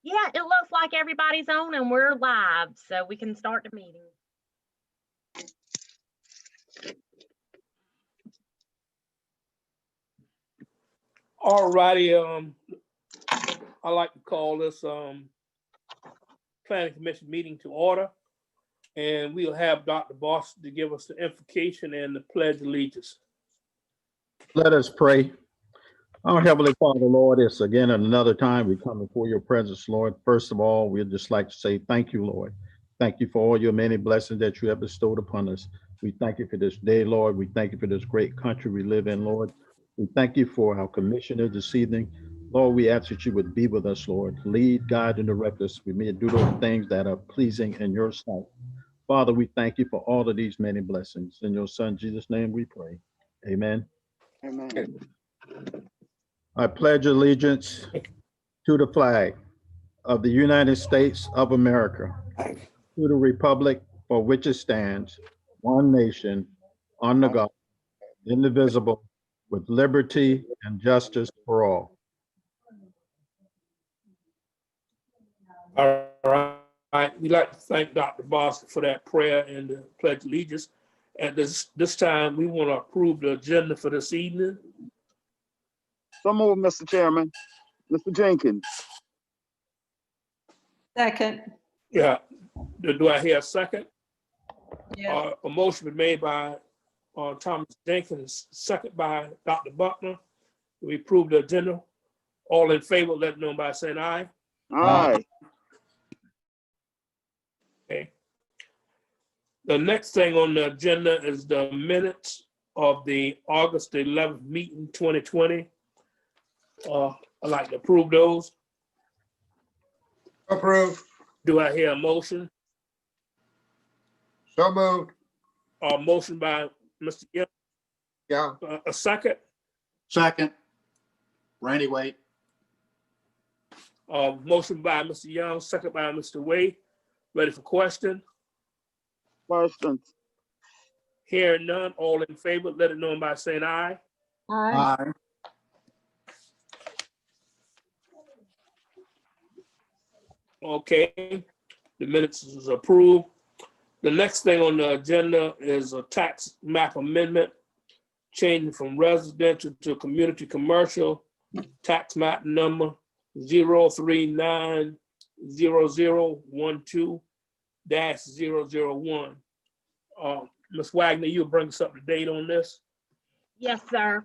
Yeah, it looks like everybody's on and we're live, so we can start the meeting. All righty, I'd like to call this Planning Commission meeting to order. And we'll have Dr. Boston to give us the invocation and the pledge of allegiance. Let us pray. Our Heavenly Father, Lord, it's again another time we come before your presence, Lord. First of all, we'd just like to say thank you, Lord. Thank you for all your many blessings that you have bestowed upon us. We thank you for this day, Lord. We thank you for this great country we live in, Lord. We thank you for our commissioner this evening. Lord, we ask that you would be with us, Lord. Lead, guide, and direct us. We may do those things that are pleasing in your sight. Father, we thank you for all of these many blessings. In your son, Jesus' name we pray. Amen. Amen. I pledge allegiance to the flag of the United States of America, to the republic for which it stands, one nation, under God, indivisible, with liberty and justice for all. All right, we'd like to thank Dr. Boston for that prayer and the pledge of allegiance. At this time, we want to approve the agenda for this evening. So moved, Mr. Chairman. Mr. Jenkins. Second. Yeah, do I hear a second? Yeah. A motion been made by Thomas Jenkins, second by Dr. Buckner. We approve the agenda. All in favor, let it know by saying aye. Aye. Okay. The next thing on the agenda is the minutes of the August 11th meeting, 2020. I'd like to approve those. Approve. Do I hear a motion? So moved. Motion by Mr. Young. Yeah. A second. Second. Randy Wade. Motion by Mr. Young, second by Mr. Wade. Ready for question? Questions. Hearing none, all in favor, let it know by saying aye. Aye. Aye. Okay, the minutes is approved. The next thing on the agenda is a tax map amendment, changing from residential to community commercial, tax map number 0390012-001. Ms. Wagner, you'll bring us up to date on this? Yes, sir.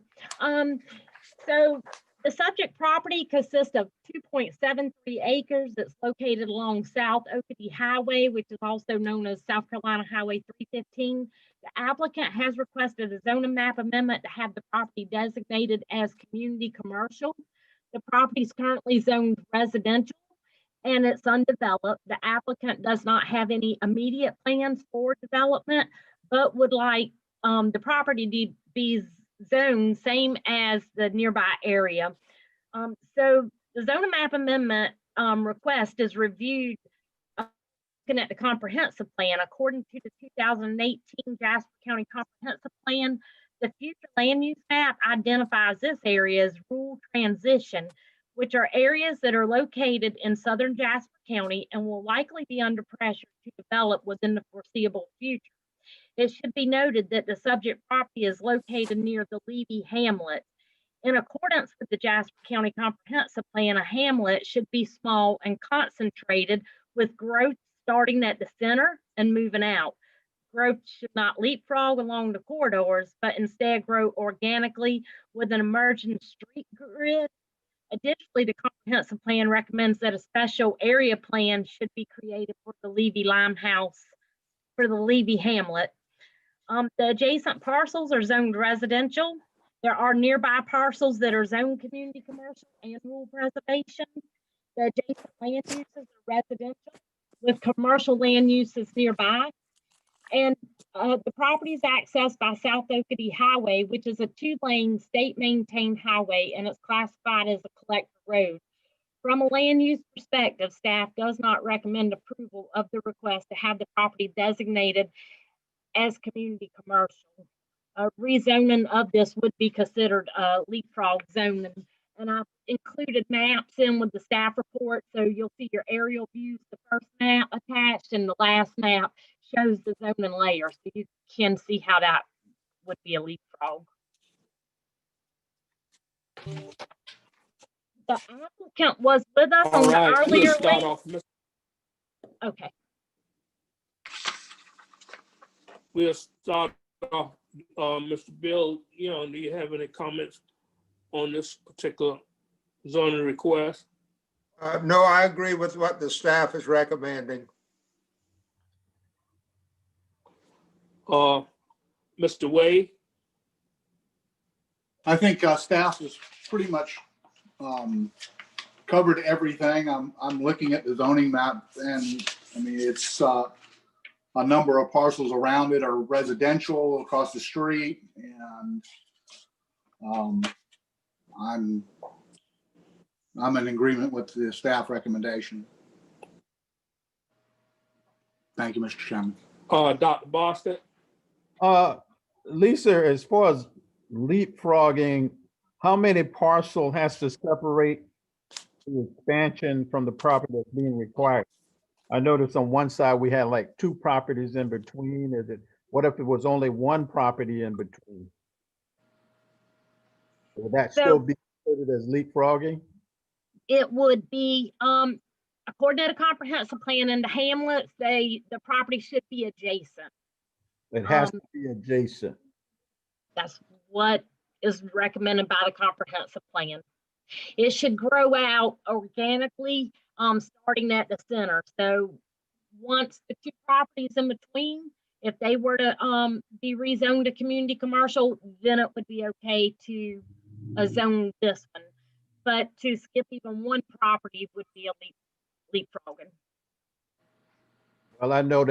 So the subject property consists of 2.73 acres that's located along South Okatee Highway, which is also known as South Carolina Highway 315. The applicant has requested a zoning map amendment to have the property designated as community commercial. The property is currently zoned residential and it's undeveloped. The applicant does not have any immediate plans for development, but would like the property to be zoned same as the nearby area. So the zoning map amendment request is reviewed looking at the comprehensive plan. According to the 2018 Jasper County Comprehensive Plan, the future land use map identifies this area as rural transition, which are areas that are located in southern Jasper County and will likely be under pressure to develop within the foreseeable future. It should be noted that the subject property is located near the Levy hamlet. In accordance with the Jasper County Comprehensive Plan, a hamlet should be small and concentrated with growth starting at the center and moving out. Growth should not leapfrog along the corridors, but instead grow organically with an emerging street grid. Additionally, the comprehensive plan recommends that a special area plan should be created for the Levy Limehouse, for the Levy hamlet. The adjacent parcels are zoned residential. There are nearby parcels that are zoned community commercial and rural preservation. The adjacent land uses are residential with commercial land uses nearby. And the property is accessed by South Okatee Highway, which is a 2-lane state-maintained highway, and it's classified as a collector road. From a land use perspective, staff does not recommend approval of the request to have the property designated as community commercial. Rezoning of this would be considered a leapfrog zoning, And I've included maps in with the staff report, so you'll see your aerial views, the first map attached, and the last map shows the zoning layer, so you can see how that would be a leapfrog. The applicant was with us All on the right, we'll earlier start link. off. Okay, We'll start off, Mr. Bill, do you have any comments on this particular zoning request? No, I agree with what the staff is recommending. Mr. Wade? I think staff has pretty much covered everything. I'm looking at the zoning map, and I mean, it's a number of parcels around it are residential across the street, and I'm in agreement with the staff recommendation. Thank you, Mr. Chairman. Dr. Boston? Lisa, as far as leapfrogging, how many parcel has to separate the expansion from the property that's being required? I noticed on one side we had like 2 properties in between. What if it was only 1 property in between? Would that So- still be considered as leapfrogging? it would be, according to the comprehensive plan in the hamlets, the property should be adjacent. It has Um, to be adjacent. That's what is recommended by the comprehensive plan. It should grow out organically, starting at the center. So once the 2 properties in between, if they were to be rezoned to community commercial, then it would be okay to zone this one. But to skip even 1 property would be a leapfrogging. Well, I know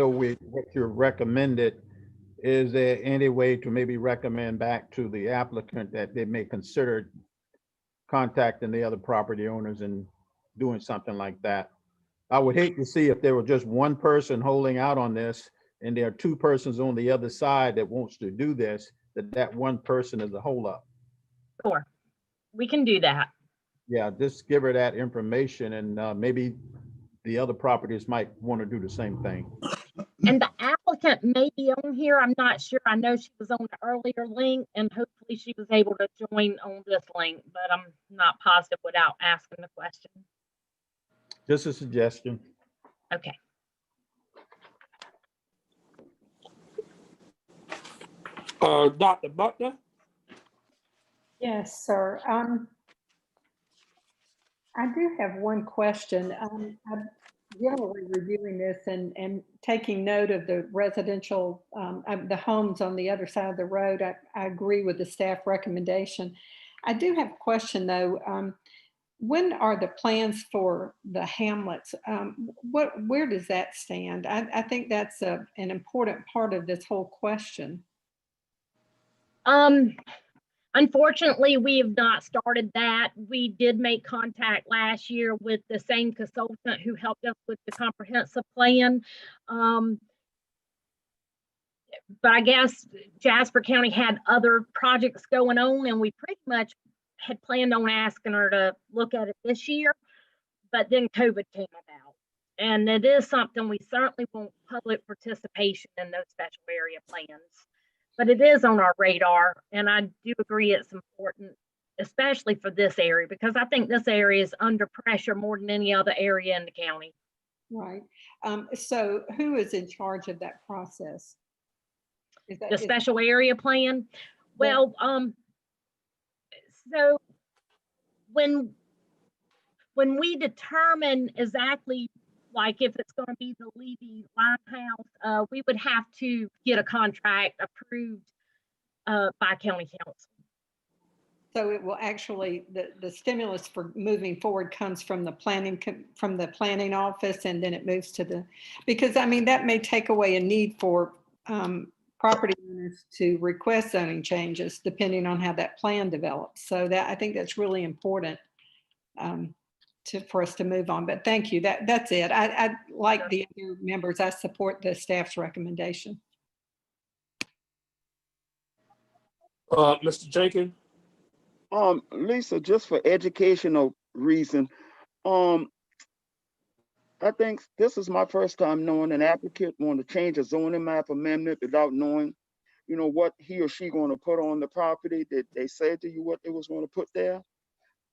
what you're recommended. Is there any way to maybe recommend back to the applicant that they may consider contacting the other property owners and doing something like that? I would hate to see if there were just 1 person holding out on this and there are 2 persons on the other side that wants to do this, that 1 person is a holdup. Sure, we can do that. Yeah, just give her that information and maybe the other properties might want to do the same thing. And the applicant may be on here. I'm not sure. I know she was on the earlier link and hopefully she was able to join on this link, but I'm not positive without asking the question. Just a suggestion. Okay. Dr. Butler? Yes, sir. I do have one question. I'm generally reviewing this and taking note of the residential, the homes on the other side of the road. I agree with the staff recommendation. I do have a question though. When are the plans for the hamlets? Where does that stand? I think that's an important part of this whole question. Unfortunately, we have not started that. We did make contact last year with the same consultant who helped us with the comprehensive plan. But I guess Jasper County had other projects going on and we pretty much had planned on asking her to look at it this year, but then COVID came about. And it is something we certainly want public participation in those special area plans. But it is on our radar, and I do agree it's important, especially for this area, because I think this area is under pressure more than any other area in the county. Right. So who is in charge of that process? The special area plan? Well, so when we determine exactly, like if it's going to be the Levy Limehouse, we would have to get a contract approved by county council. So it will actually, the stimulus for moving forward comes from the planning office, and then it moves to the, because I mean, that may take away a need for property owners to request zoning changes depending on how that plan develops. So that, I think that's really important for us to move on. But thank you. That's it. I like the other members. I support the staff's recommendation. Mr. Jenkins? Lisa, just for educational reason, um, I think this is my first time knowing an applicant want to change a zoning map amendment without knowing, what he or she going to put on the property. Did they say to you what they was going to put there?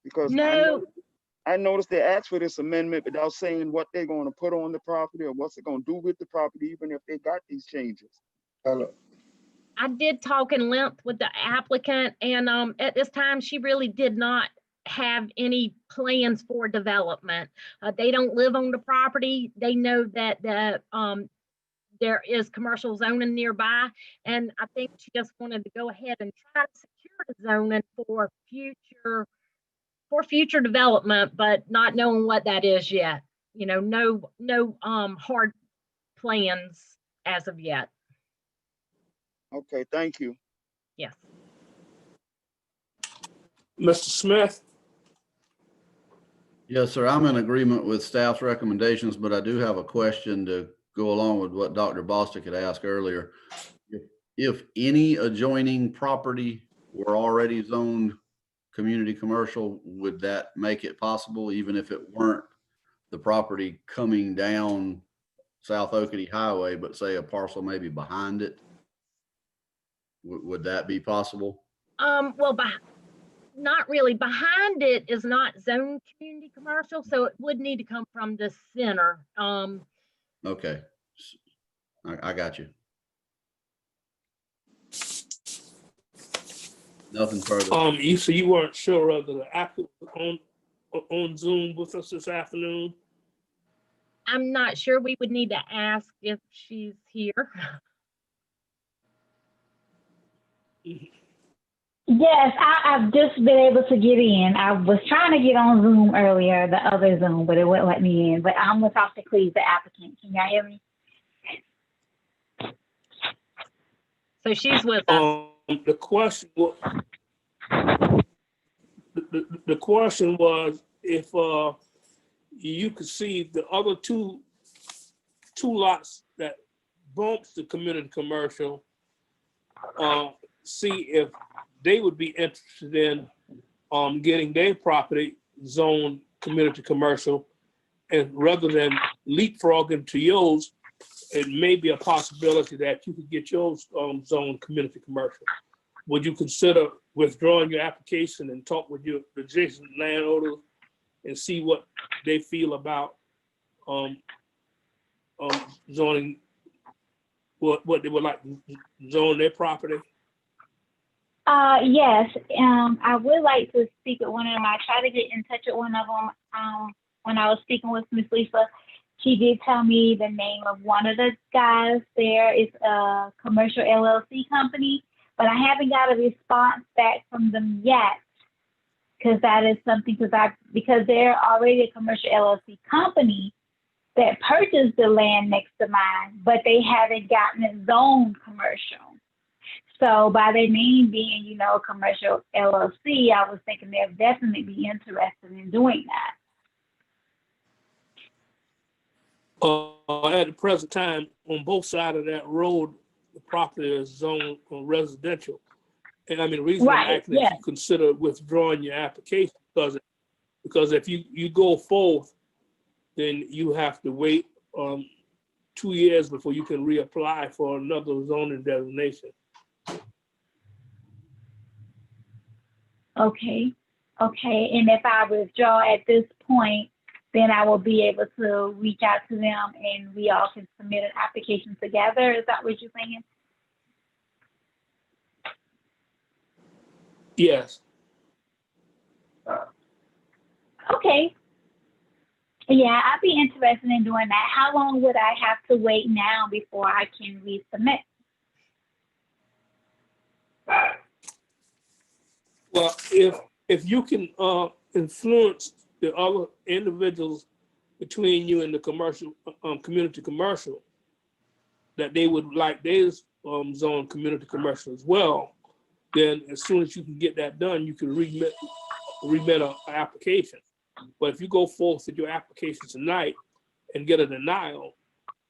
Because No, I noticed they asked for this amendment without saying what they're going to put on the property or what's it going to do with the property, even if they got these changes. Hello. I did talk in length with the applicant, and at this time, she really did not have any plans for development. They don't live on the property. They know that there is commercial zoning nearby, and I think she just wanted to go ahead and try to secure the zoning for future development, but not knowing what that is yet. No hard plans as of yet. Okay, thank you. Yes. Mr. Smith? Yes, sir. I'm in agreement with staff's recommendations, but I do have a question to go along with what Dr. Bostic had asked earlier. If any adjoining property were already zoned community commercial, would that make it possible, even if it weren't the property coming down South Oakity Highway, but say a parcel maybe behind it? Would that be possible? Well, not really. Behind it is not zone community commercial, so it would need to come from the center. Okay. I got you. Nothing further. You weren't sure whether the applicant was on Zoom with us this afternoon? I'm not sure. We would need to ask if she's here. Yes, I've just been able to get in. I was trying to get on Zoom earlier, the other Zoom, but it wouldn't let me in. But I'm with Dr. Cleese, the applicant. Can y'all hear me? So she's with us. The question was, the question was if you could see the other two lots that bumps the community commercial, see if they would be interested in getting their property zoned community commercial, and rather than leapfrogging to yours, it may be a possibility that you could get yours zoned community commercial. Would you consider withdrawing your application and talk with your adjacent landowners and see what they feel about zoning, what they would like to zone their property? Yes. I would like to speak with one of them. I tried to get in touch with one of them when I was speaking with Miss Lisa. She did tell me the name of one of the guys there. It's a commercial LLC company, but I haven't got a response back from them yet, because that is something, because they're already a commercial LLC company that purchased the land next to mine, but they haven't gotten it zoned commercial. So by their name being, commercial LLC, I was thinking they'd definitely be interested in doing that. At the present time, on both sides of that road, the property is zoned residential. And I mean, the reason I'm asking if you consider withdrawing your application, because if you go forth, then you have to wait 2 years before you can reapply for another zoning designation. Okay. And if I withdraw at this point, then I will be able to reach out to them and we all can submit an application together. Is that what you're saying? Yes. Okay. Yeah, I'd be interested in doing that. How long would I have to wait now before I can resubmit? Well, if you can influence the other individuals between you and the commercial community commercial, that they would like their zone community commercial as well, then as soon as you can get that done, you can remit an application. But if you go forth with your application tonight and get a denial,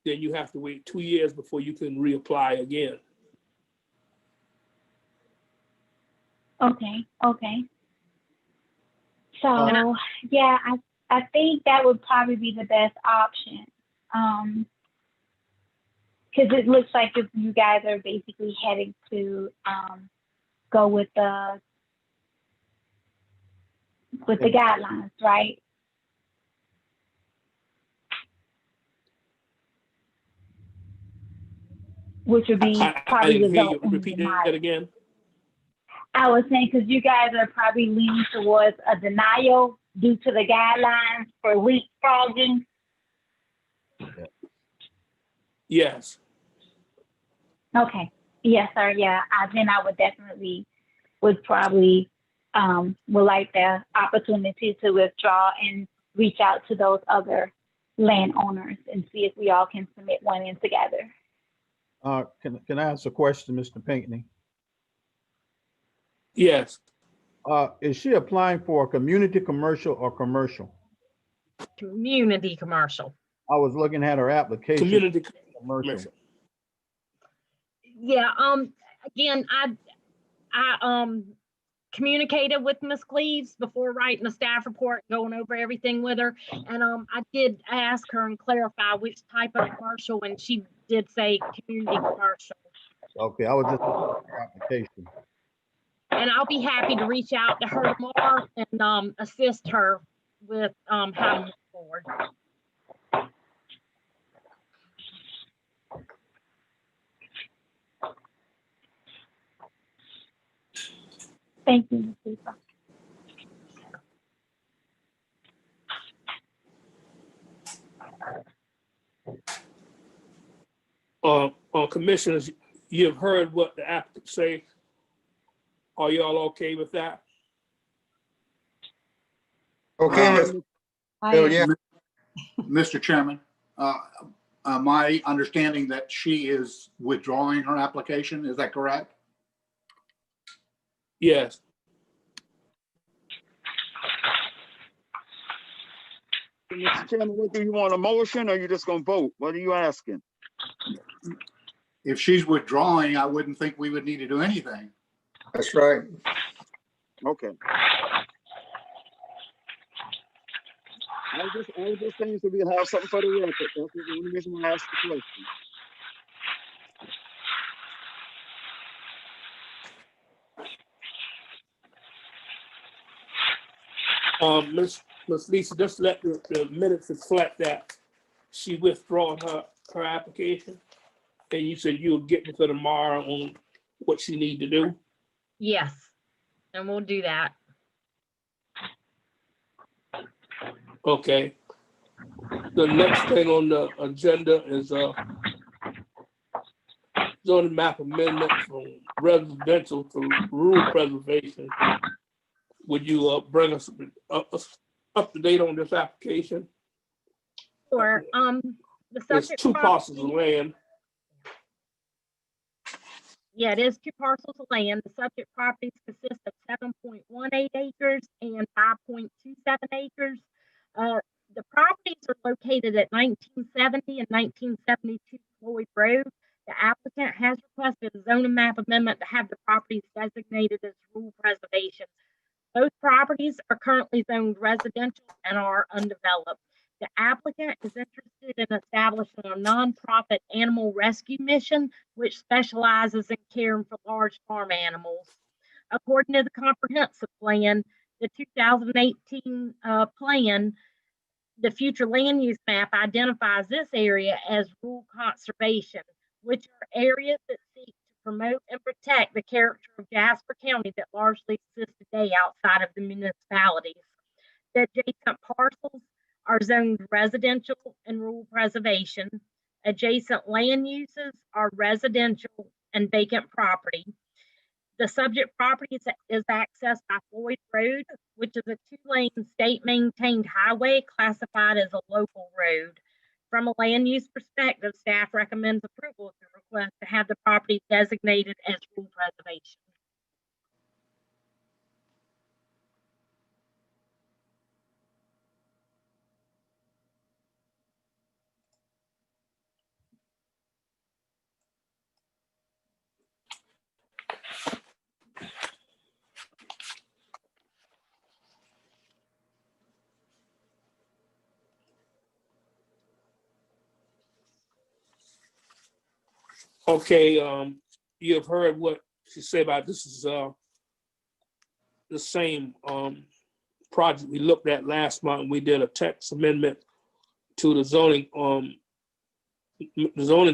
then you have to wait 2 years before you can reapply again. Okay. So, yeah, I think that would probably be the best option. Because it looks like if you guys are basically heading to go with the guidelines, right? Which would be I probably didn't hear you. result in Repeat denial. that again. I was saying because you guys are probably leaning towards a denial due to the guidelines for leapfrogging. Yes. Okay. Yes, sir. Yeah. Then I would definitely would probably would like the opportunity to withdraw and reach out to those other landowners and see if we all can submit one in together. Can I ask a question, Mr. Pinckney? Yes. Is she applying for a community commercial or commercial? Community commercial. I was looking at her application. Community Commercial. commercial. Yeah, again, I communicated with Ms. Cleaves before writing the staff report, going over everything with her. And I did ask her and clarify which type of commercial, and she did say community commercial. Okay, I was just looking at her application. And I'll be happy to reach out to her tomorrow and assist her with how to move forward. Thank you, Ms. Lisa. Commissioners, you've heard what the applicant say. Are y'all okay with that? Okay, with Bill, yeah. Mr. Chairman, my understanding that she is withdrawing her application, is that correct? Yes. Mr. Chairman, what do you want, a motion or you just gonna vote? What are you asking? If she's withdrawing, I wouldn't think we would need to do anything. That's right. Okay. I was just saying so we have something for the record. That's the only reason why I asked the question. Ms. Lisa, just let the minutes reflect that she withdrawn her application. And you said you'll get with her tomorrow on what she need to do. Yes, and we'll do that. Okay. The next thing on the agenda is zoning map amendment from residential to rural preservation. Would you bring us up to date on this application? Or the There's subject two parcels of property. land. Yeah, it is 2 parcels of land. The subject properties consist of 7.18 acres and 5.27 acres. The properties are located at 1970 and 1972 Floyd Road. The applicant has requested a zoning map amendment to have the properties designated as rural preservation. Both properties are currently zoned residential and are undeveloped. The applicant is interested in establishing a nonprofit animal rescue mission, which specializes in caring for large farm animals. According to the comprehensive plan, the 2018 plan, the future land use map identifies this area as rural conservation, which are areas that seek to promote and protect the character of Jasper County that largely exists today outside of the municipalities. The adjacent parcels are zoned residential and rural preservation. Adjacent land uses are residential and vacant property. The subject property is accessed by Floyd Road, which is a 2-lane state-maintained highway classified as a local road. From a land use perspective, staff recommends approval of the request to have the property designated as rural preservation. Okay, you have heard what she said about this is the same project we looked at last month. We did a text amendment to the zoning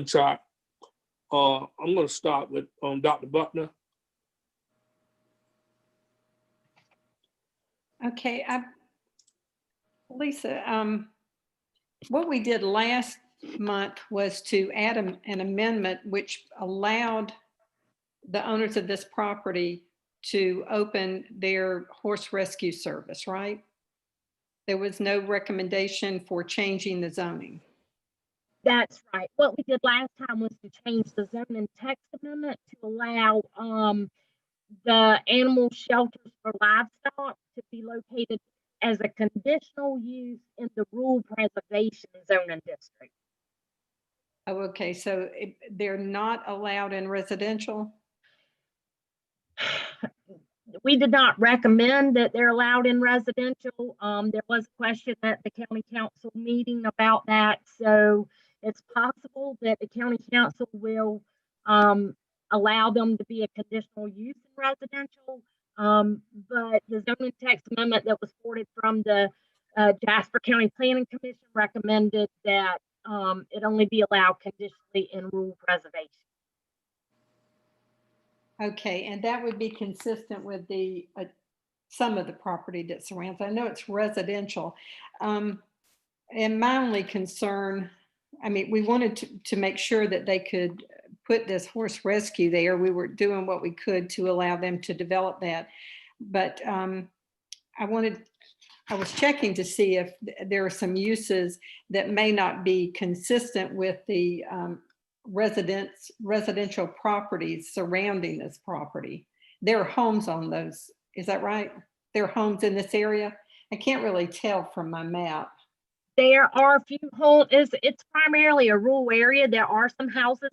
chart. I'm going to start with Dr. Buckner. Okay, Lisa, what we did last month was to add an amendment which allowed the owners of this property to open their horse rescue service, right? There was no recommendation for changing the zoning. That's right. What we did last time was to change the zoning text amendment to allow the animal shelters for livestock to be located as a conditional use in the rural preservation zoning district. Oh, okay, so they're not allowed in residential? We did not recommend that they're allowed in residential. There was a question at the county council meeting about that. So it's possible that the county council will allow them to be a conditional use in residential. But the zoning text amendment that was forwarded from the Jasper County Planning Commission recommended that it only be allowed conditionally in rural preservation. Okay, and that would be consistent with the some of the property that surrounds. I know it's residential. And my only concern, I mean, we wanted to make sure that they could put this horse rescue there. We were doing what we could to allow them to develop that. But I was checking to see if there are some uses that may not be consistent with the residential properties surrounding this property. There are homes on those. Is that right? There are homes in this area? I can't really tell from my map. There are a few homes. It's primarily a rural area. There are some houses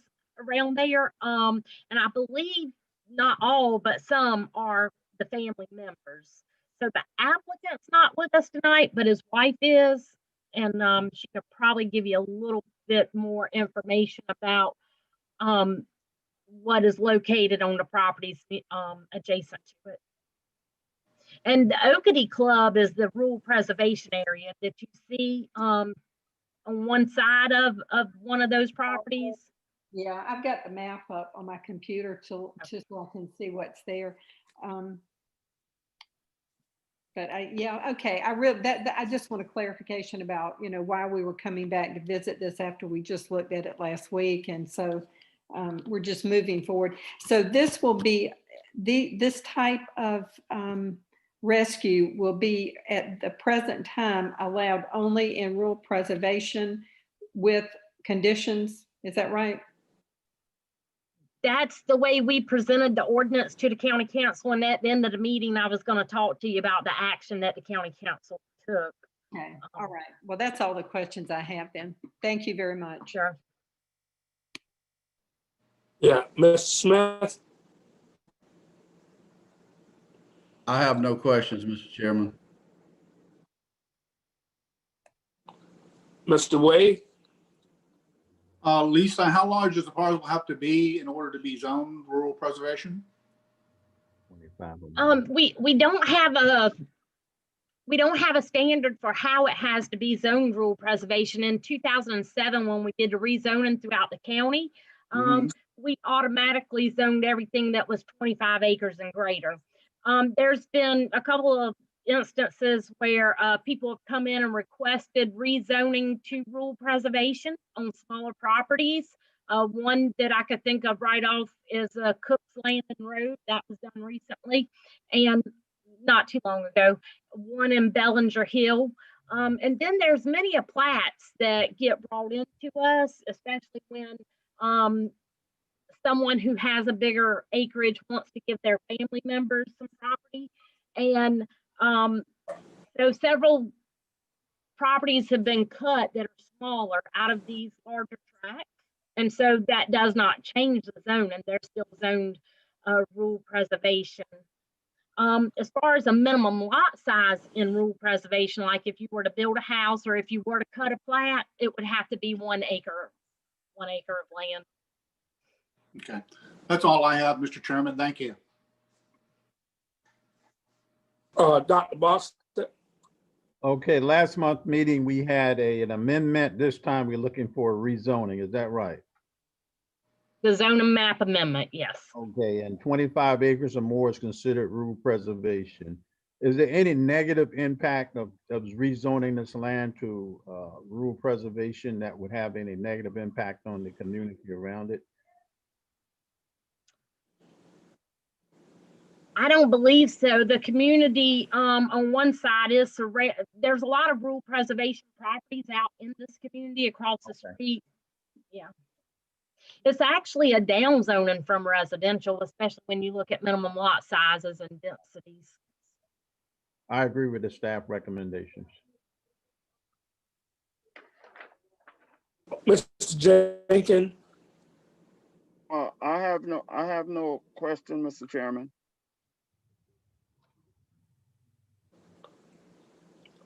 around there. And I believe not all, but some are the family members. So the applicant's not with us tonight, but his wife is, and she could probably give you a little bit more information about what is located on the properties adjacent to it. And the Oakity Club is the rural preservation area that you see on one side of one of those properties. Yeah, I've got the map up on my computer so I can see what's there. But okay. I just want a clarification about, why we were coming back to visit this after we just looked at it last week. And so we're just moving forward. So this will be this type of rescue will be at the present time allowed only in rural preservation with conditions. Is that right? That's the way we presented the ordinance to the county council. And at the end of the meeting, I was going to talk to you about the action that the county council took. Okay. All right. Well, that's all the questions I have then. Thank you very much. Sure. Yeah, Mr. Smith. I have no questions, Mr. Chairman. Mr. Wade. Lisa, how large does the parcel have to be in order to be zoned rural preservation? We don't have a standard for how it has to be zoned rural preservation. In 2007, when we did the rezoning throughout the county, we automatically zoned everything that was 25 acres and greater. There's been a couple of instances where people have come in and requested rezoning to rural preservation on smaller properties. One that I could think of right off is Cook's Landing Road. That was done recently and not too long ago. One in Bellinger Hill. And then there's many plats that get brought into us, especially when someone who has a bigger acreage wants to give their family members some property. And so several properties have been cut that are smaller out of these larger tracts. And so that does not change the zone, and they're still zoned rural preservation. As far as a minimum lot size in rural preservation, like if you were to build a house or if you were to cut a plat, it would have to be 1 acre of land. Okay, that's all I have, Mr. Chairman. Thank you. Dr. Bostic, Okay, last month meeting, we had an amendment. This time we're looking for a rezoning. Is that right? The zoning map amendment, yes. Okay, and 25 acres or more is considered rural preservation. Is there any negative impact of rezoning this land to rural preservation that would have any negative impact on the community around it? I don't believe so. The community on one side is there's a lot of rural preservation properties out in this community across the street. Yeah. It's actually a down zoning from residential, especially when you look at minimum lot sizes and densities. I agree with the staff recommendations. Mr. Jenkins, I have no question, Mr. Chairman.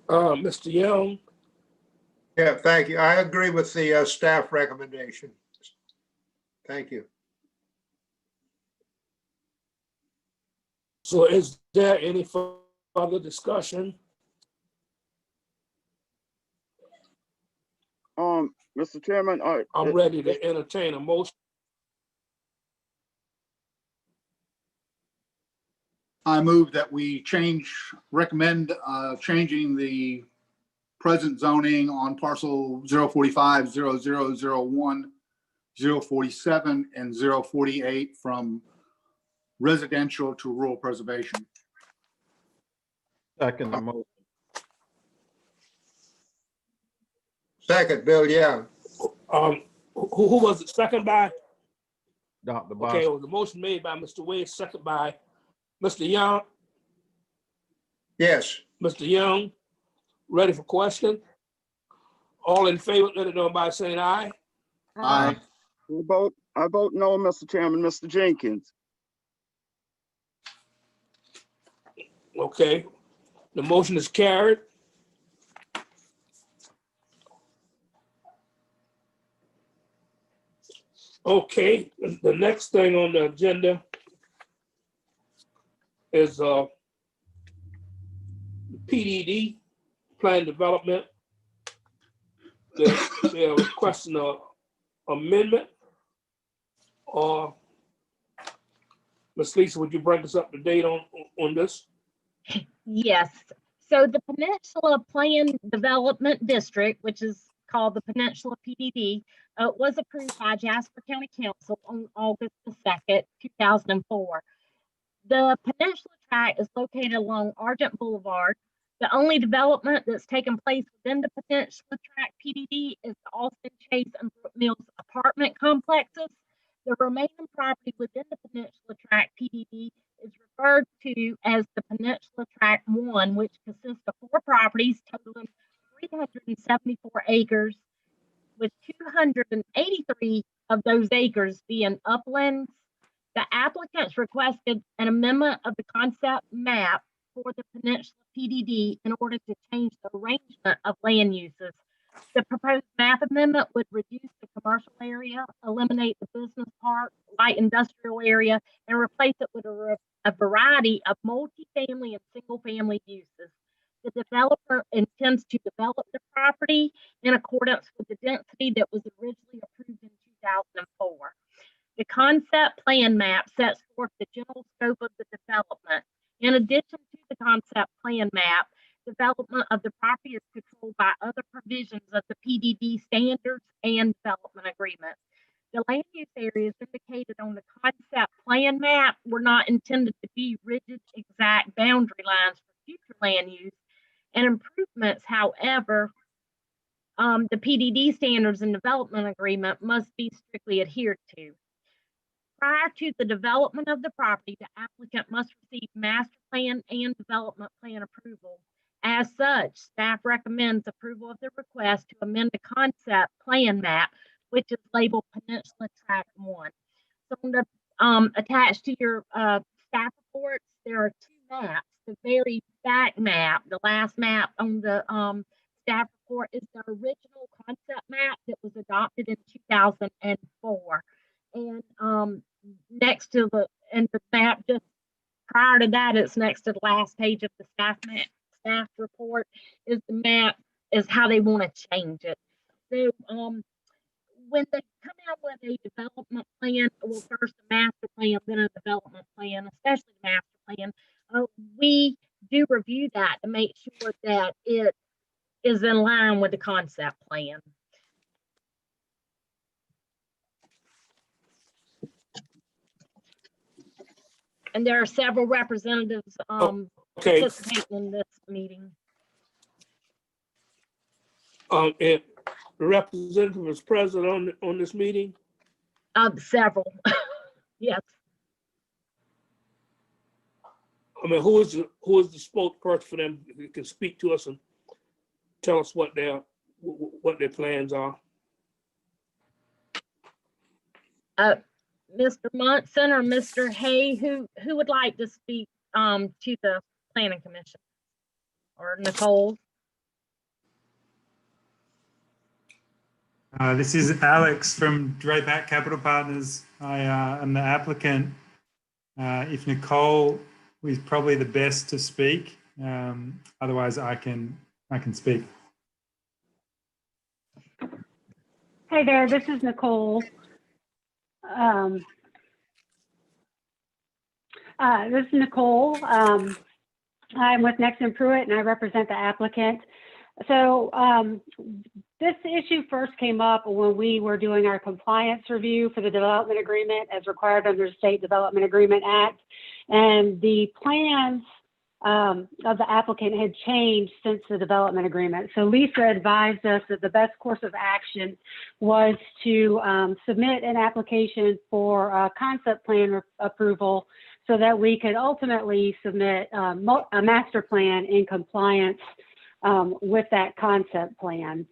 Mr. Young, Yeah, thank you. I agree with the staff recommendation. Thank you. so is there any further discussion? Mr. Chairman, I'm ready to entertain a motion. I move that we recommend changing the present zoning on parcel 045, 0001, 047, and 048 from residential to rural preservation. Second the motion. Second, Bill Young. Who was it second by? Dr. Okay, it Bostic. was a motion made by Mr. Wade, second by Mr. Young. Yes. Mr. Young, ready for question? All in favor, let it know by saying aye. Aye. I vote no, Mr. Chairman. Mr. Jenkins. Okay, the motion is carried. Okay, the next thing on the agenda is PDD, plan development. They're requesting an amendment. Or Ms. Lisa, would you bring us up to date on this? Yes. So the Peninsula Plan Development District, which is called the Peninsula PDD, was approved by Jasper County Council on August the 2nd, 2004. The Peninsula Tract is located along Argent Boulevard. The only development that's taken place within the Peninsula Tract PDD is the Austin Chase and Brook Mills apartment complexes. The remaining property within the Peninsula Tract PDD is referred to as the Peninsula Tract 1, which consists of 4 properties totaling 374 acres, with 283 of those acres being uplands. The applicants requested an amendment of the concept map for the Peninsula PDD in order to change the arrangement of land uses. The proposed map amendment would reduce the commercial area, eliminate the business park, light industrial area, and replace it with a variety of multifamily and single-family uses. The developer intends to develop the property in accordance with the density that was originally approved in 2004. The concept plan map sets forth the general scope of the development. In addition to the concept plan map, development of the property is controlled by other provisions of the PDD standards and development agreement. The land use areas indicated on the concept plan map were not intended to be rigid, exact boundary lines for future land use and improvements. However, the PDD standards and development agreement must be strictly adhered to. Prior to the development of the property, the applicant must receive master plan and development plan approval. As such, staff recommends approval of the request to amend the concept plan map, which is labeled Peninsula Tract 1. So on the, attached to your staff reports, there are 2 maps. The very back map, the last map on the staff report, is the original concept map that was adopted in 2004. And next to the map, just prior to that, it's next to the last page of the staff report is the map, is how they want to change it. So when they come out with a development plan, well, first a master plan, then a development plan, especially the master plan, we do review that to make sure that it is in line with the concept plan. And there are several representatives Okay. participating in this meeting. And the representative is present on this meeting. Several, yes. I mean, who is the spokesperson for them? Who can speak to us and tell us what their plans are. Mr. Munson or Mr. Hay, who would like to speak to the Planning Commission? Or Nicole? This is Alex from Drapac Capital Partners. I am the applicant. If Nicole is probably the best to speak, otherwise I can speak. Hey there, this is Nicole. This is Nicole. I'm with Nexon Pruitt and I represent the applicant. So this issue first came up when we were doing our compliance review for the development agreement as required under the State Development Agreement Act. And the plans of the applicant had changed since the development agreement. So Lisa advised us that the best course of action was to submit an application for a concept plan approval so that we could ultimately submit a master plan in compliance with that concept plan.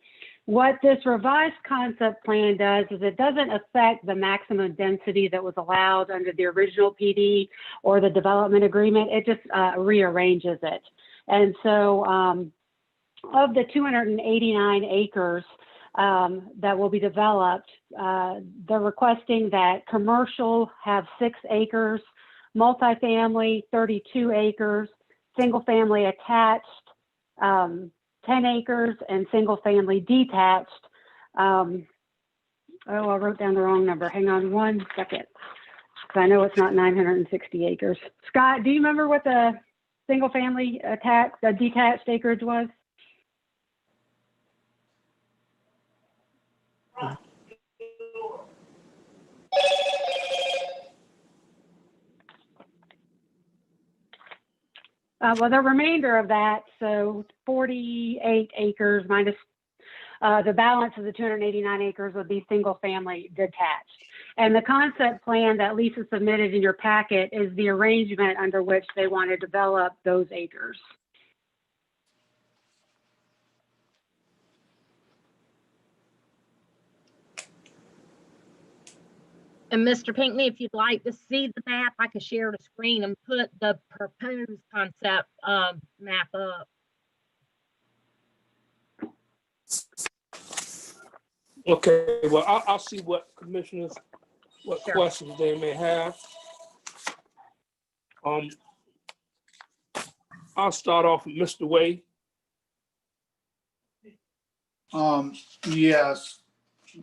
What this revised concept plan does is it doesn't affect the maximum density that was allowed under the original PD or the development agreement. It just rearranges it. And so of the 289 acres that will be developed, they're requesting that commercial have 6 acres, multifamily 32 acres, single family attached 10 acres, and single family detached. Oh, I wrote down the wrong number. Hang on one second, because I know it's not 960 acres. Scott, do you remember what the single family detached acreage was? Well, the remainder of that, so 48 acres minus the balance of the 289 acres would be single family detached. And the concept plan that Lisa submitted in your packet is the arrangement under which they want to develop those acres. And Mr. Pinckney, if you'd like to see the map, I could share the screen and put the proposed concept map up. Okay, well, I'll see what commissioners, what Sure. questions they may have. I'll start off with Mr. Wade. Yes.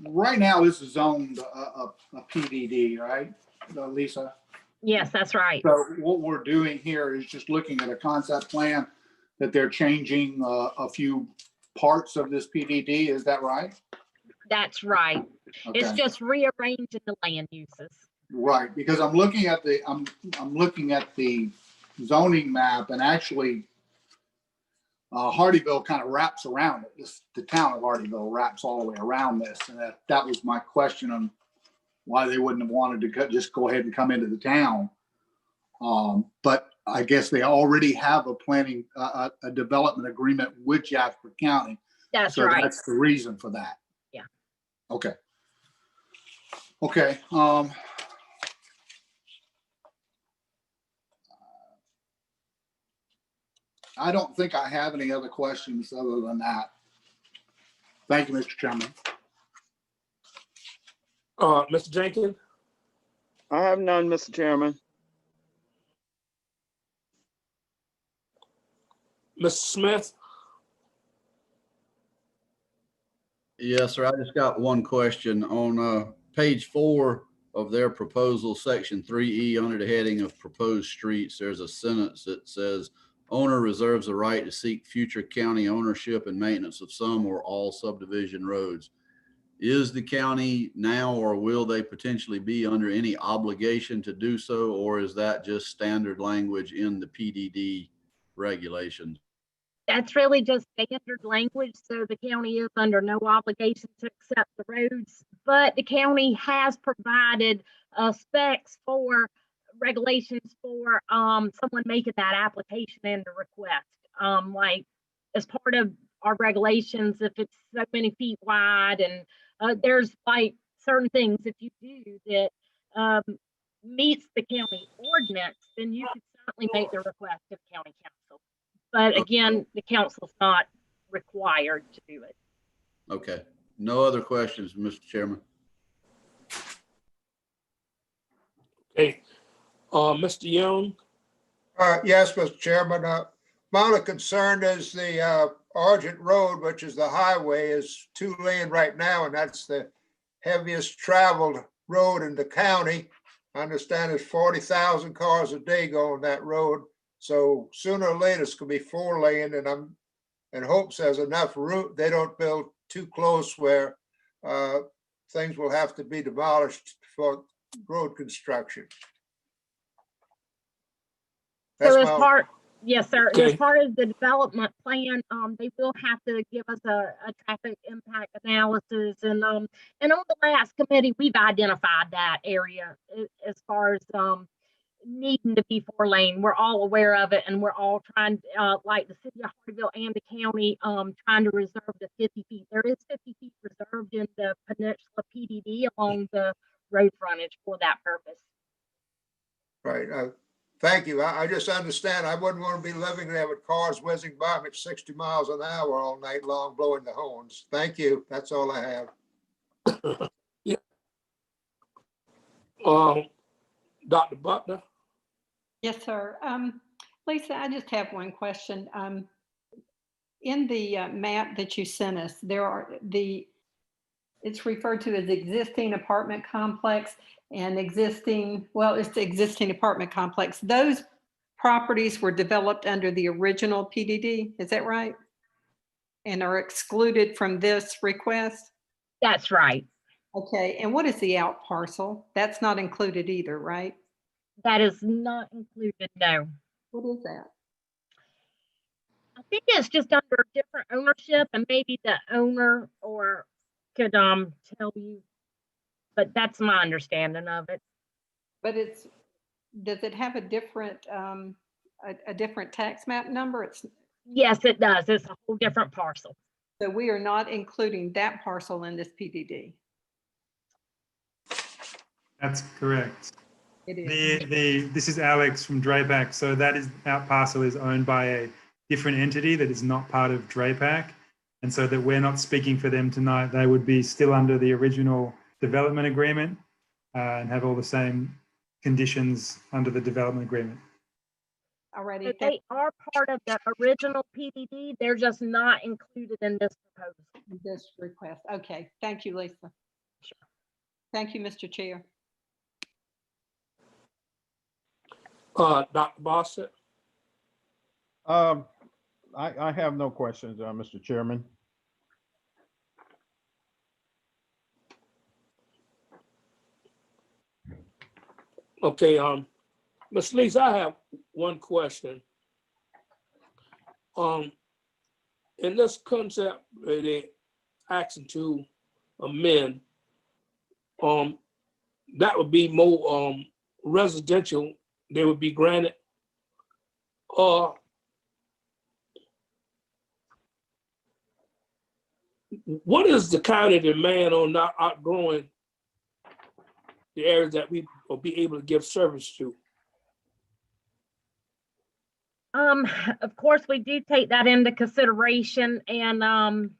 Right now, this is zoned a PDD, right, Lisa? Yes, that's right. So what we're doing here is just looking at a concept plan that they're changing a few parts of this PDD. Is that right? That's right. Okay. It's just rearranging the land uses. Right, because I'm looking at the I'm looking at the zoning map, and actually Hardyville kind of wraps around it. The town of Hardyville wraps all the way around this, and that was my question on why they wouldn't have wanted to just go ahead and come into the town. But I guess they already have a planning, a development agreement with Jasper County. That's so right. That's the reason for that. Yeah. Okay. Okay. I don't think I have any other questions other than that. Thank you, Mr. Chairman. Mr. Jenkins? I have none, Mr. Chairman. Mr. Smith? Yes, sir. I just got one question on page 4 of their proposal, section 3E, under the heading of proposed streets. There's a sentence that says owner reserves the right to seek future county ownership and maintenance of some or all subdivision roads. Is the county now, or will they potentially be under any obligation to do so, or is that just standard language in the PDD regulations? That's really just standard language, so the county is under no obligation to accept the roads, but the county has provided specs for regulations for someone making that application and the request. Like as part of our regulations, if it's so many feet wide, and there's like certain things if you do that meets the county ordinance, then you could certainly make the request to the county council. But again, the council's not required to do it. Okay. No other questions, Mr. Chairman. Okay. Mr. Young? Yes, Mr. Chairman. My only concern is the Argent Road, which is the highway, is 2-lane right now, and that's the heaviest traveled road in the county. I understand there's 40,000 cars a day go on that road. So sooner or later, it's gonna be 4-lane, and I'm in hopes there's enough route. They don't build too close where things will have to be demolished for road construction. That's So as my part, yes, sir. And as Okay. part of the development plan, they will have to give us a traffic impact analysis. And on the last committee, we've identified that area as far as needing to be 4-lane. We're all aware of it, and we're all trying, like the city of Hardyville and the county, trying to reserve the 50 feet. There is 50 feet reserved in the Peninsula PDD along the road frontage for that purpose. right. Thank you. I just understand. I wouldn't want to be living there with cars whizzing by me at 60 miles an hour all night long, blowing the horns. Thank you. That's all I have. Yeah. Dr. Butler? Yes, sir. Lisa, I just have one question. In the map that you sent us, it's referred to as existing apartment complex and existing, well, it's the existing apartment complex. Those properties were developed under the original PDD, is that right? And are excluded from this request? That's right. Okay, and what is the out parcel? That's not included either, right? That is not included, no. What is that? I think it's just under different ownership, and maybe the owner or could tell you, but that's my understanding of it. But does it have a different tax map number? Yes, it does. It's a whole different parcel. So we are not including that parcel in this PDD. That's correct. It is. This is Alex from Drapac. So that parcel is owned by a different entity that is not part of Drapac. And so that we're not speaking for them tonight. They would be still under the original development agreement and have all the same conditions under the development agreement. Alrighty. So they are part of the original PDD. They're just not included in this proposal. This request. Okay. Thank you, Lisa. Sure. Thank you, Mr. Chair. Dr. Bassett? I have no questions, Mr. Chairman. Okay, Ms. Lisa, I have one question. In this concept, they asking to amend, that would be more residential, they would be granted. What is the kind of demand on not outgrowing the areas that we will be able to give service to? Of course, we do take that into consideration, and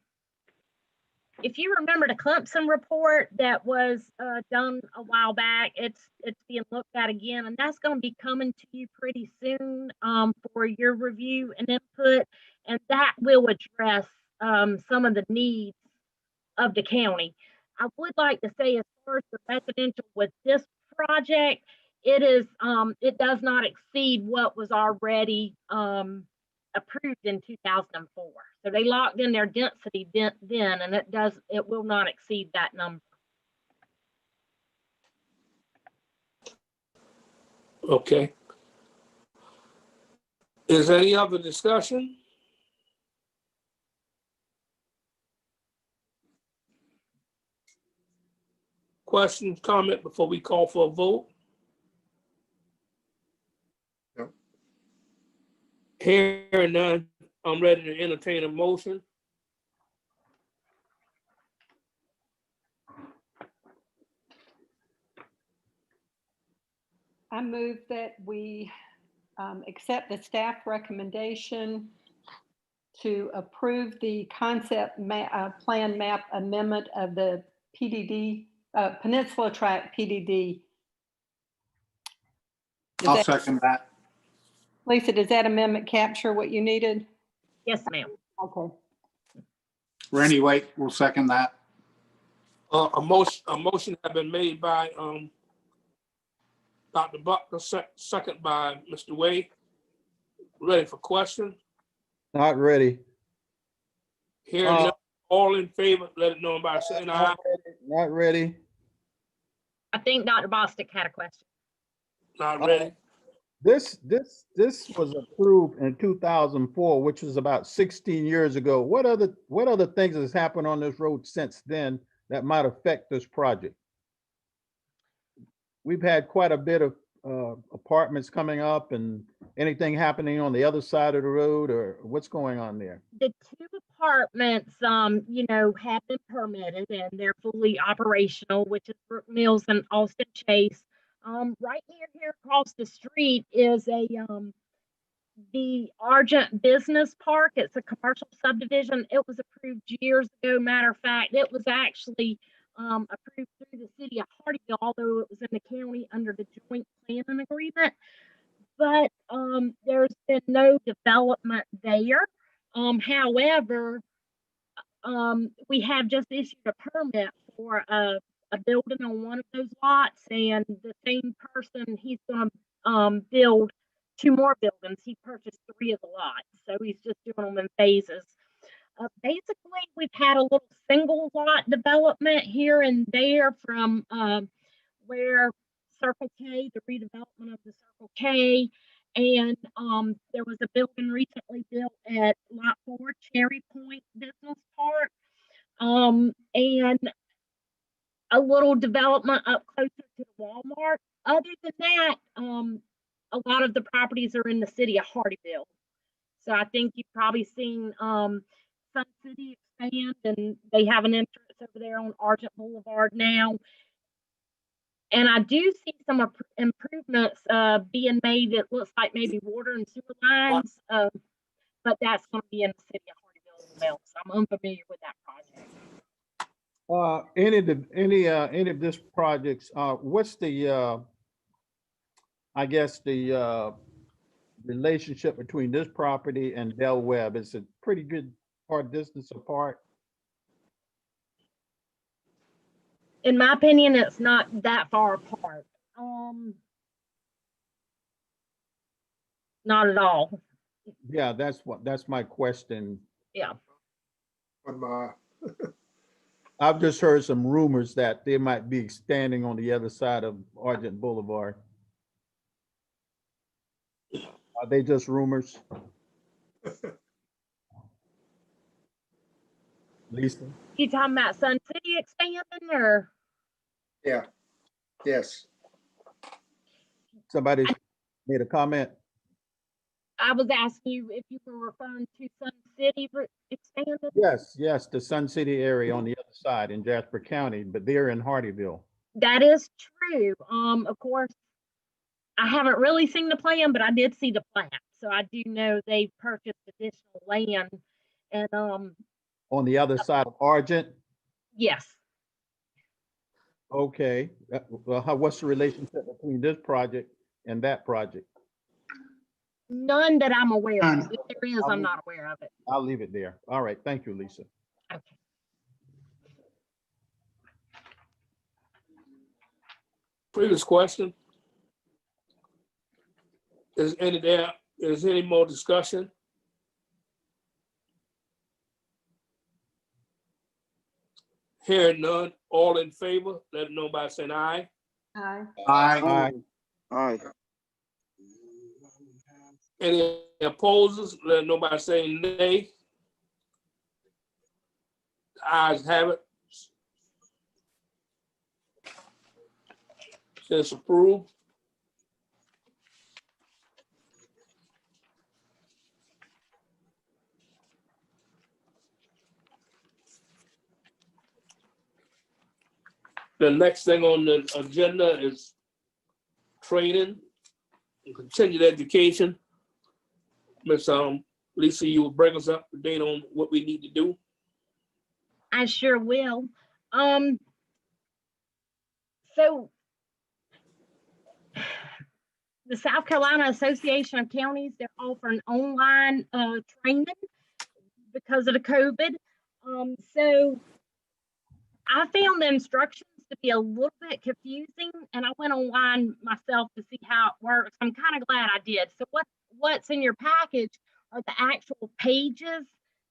if you remember the Clemson report that was done a while back, it's being looked at again, and that's going to be coming to you pretty soon for your review and input, and that will address some of the needs of the county. I would like to say, as far as the residential with this project, it does not exceed what was already approved in 2004. So they locked in their density then, and it will not exceed that number. Okay. Is there any other discussion? Questions, comment before we call for a vote? No. Hearing none, I'm ready to entertain a motion. I move that we accept the staff recommendation to approve the concept plan map amendment of the PDD, Peninsula Tract PDD. I'll second that. Lisa, does that amendment capture what you needed? Yes, ma'am. Okay. Randy Wake will second that. A motion has been made by Dr. Buckner, second by Mr. Wade. Ready for question? Not ready. Hearing none, all in favor, let it know by saying aye. Not ready. I think Dr. Bostic had a question. Not ready. This was approved in 2004, which was about 16 years ago. What other things has happened on this road since then that might affect this project? We've had quite a bit of apartments coming up, and anything happening on the other side of the road, or what's going on there? The two apartments, have been permitted and they're fully operational, which is Brook Mills and Austin Chase. Right here across the street is the Argent Business Park. It's a commercial subdivision. It was approved years ago. Matter of fact, it was actually approved through the city of Hardyville, although it was in the county under the joint planning agreement. But there's been no development there. However, we have just issued a permit for a building on one of those lots, and the same person, he's going to build 2 more buildings. He purchased 3 of the lots, so he's just doing them in phases. Basically, we've had a little single lot development here and there from where Circle K, the redevelopment of the Circle K, and there was a building recently built at Lot 4, Cherry Point Business Park, and a little development up closer to Walmart. Other than that, a lot of the properties are in the city of Hardyville. So I think you've probably seen Sun City expand, and they have an entrance over there on Argent Boulevard now. And I do see some improvements being made. It looks like maybe water and sewer lines, but that's going to be in the city of Hardyville as well. So I'm unfamiliar with that project. Any of this projects, what's the I guess the relationship between this property and Del Webb? It's a pretty good hard distance apart. In my opinion, it's not that far apart. Not at all. Yeah, that's my question. Yeah. I've just heard some rumors that they might be standing on the other side of Argent Boulevard. Are they just rumors? Lisa? You talking about Sun City expanding, or? Yeah, yes. Somebody made a comment. I was asking you if you were referring to Sun City expanding. Yes, the Sun City area on the other side in Jasper County, but they're in Hardyville. That is true. Of course, I haven't really seen the plan, but I did see the plan. So I do know they purchased additional land, and On the other side of Argent? Yes, Okay. Well, what's the relationship between this project and that project? none that I'm aware of. None. If there is, I'm not aware of it. I'll leave it there. All right. Thank you, Lisa. Okay. Previous question. Is any more discussion? Hearing none, all in favor, let it know by saying aye. Aye. Aye. Aye. Any opposers, let it know by saying nay. The ayes have it. It's approved. The next thing on the agenda is training and continued education. Miss Lisa, you will bring us up to date on what we need to do. I sure will. So the South Carolina Association of Counties, they're offering online training because of the COVID. So I found the instructions to be a little bit confusing, and I went online myself to see how it works. I'm kind of glad I did. So what's in your package are the actual pages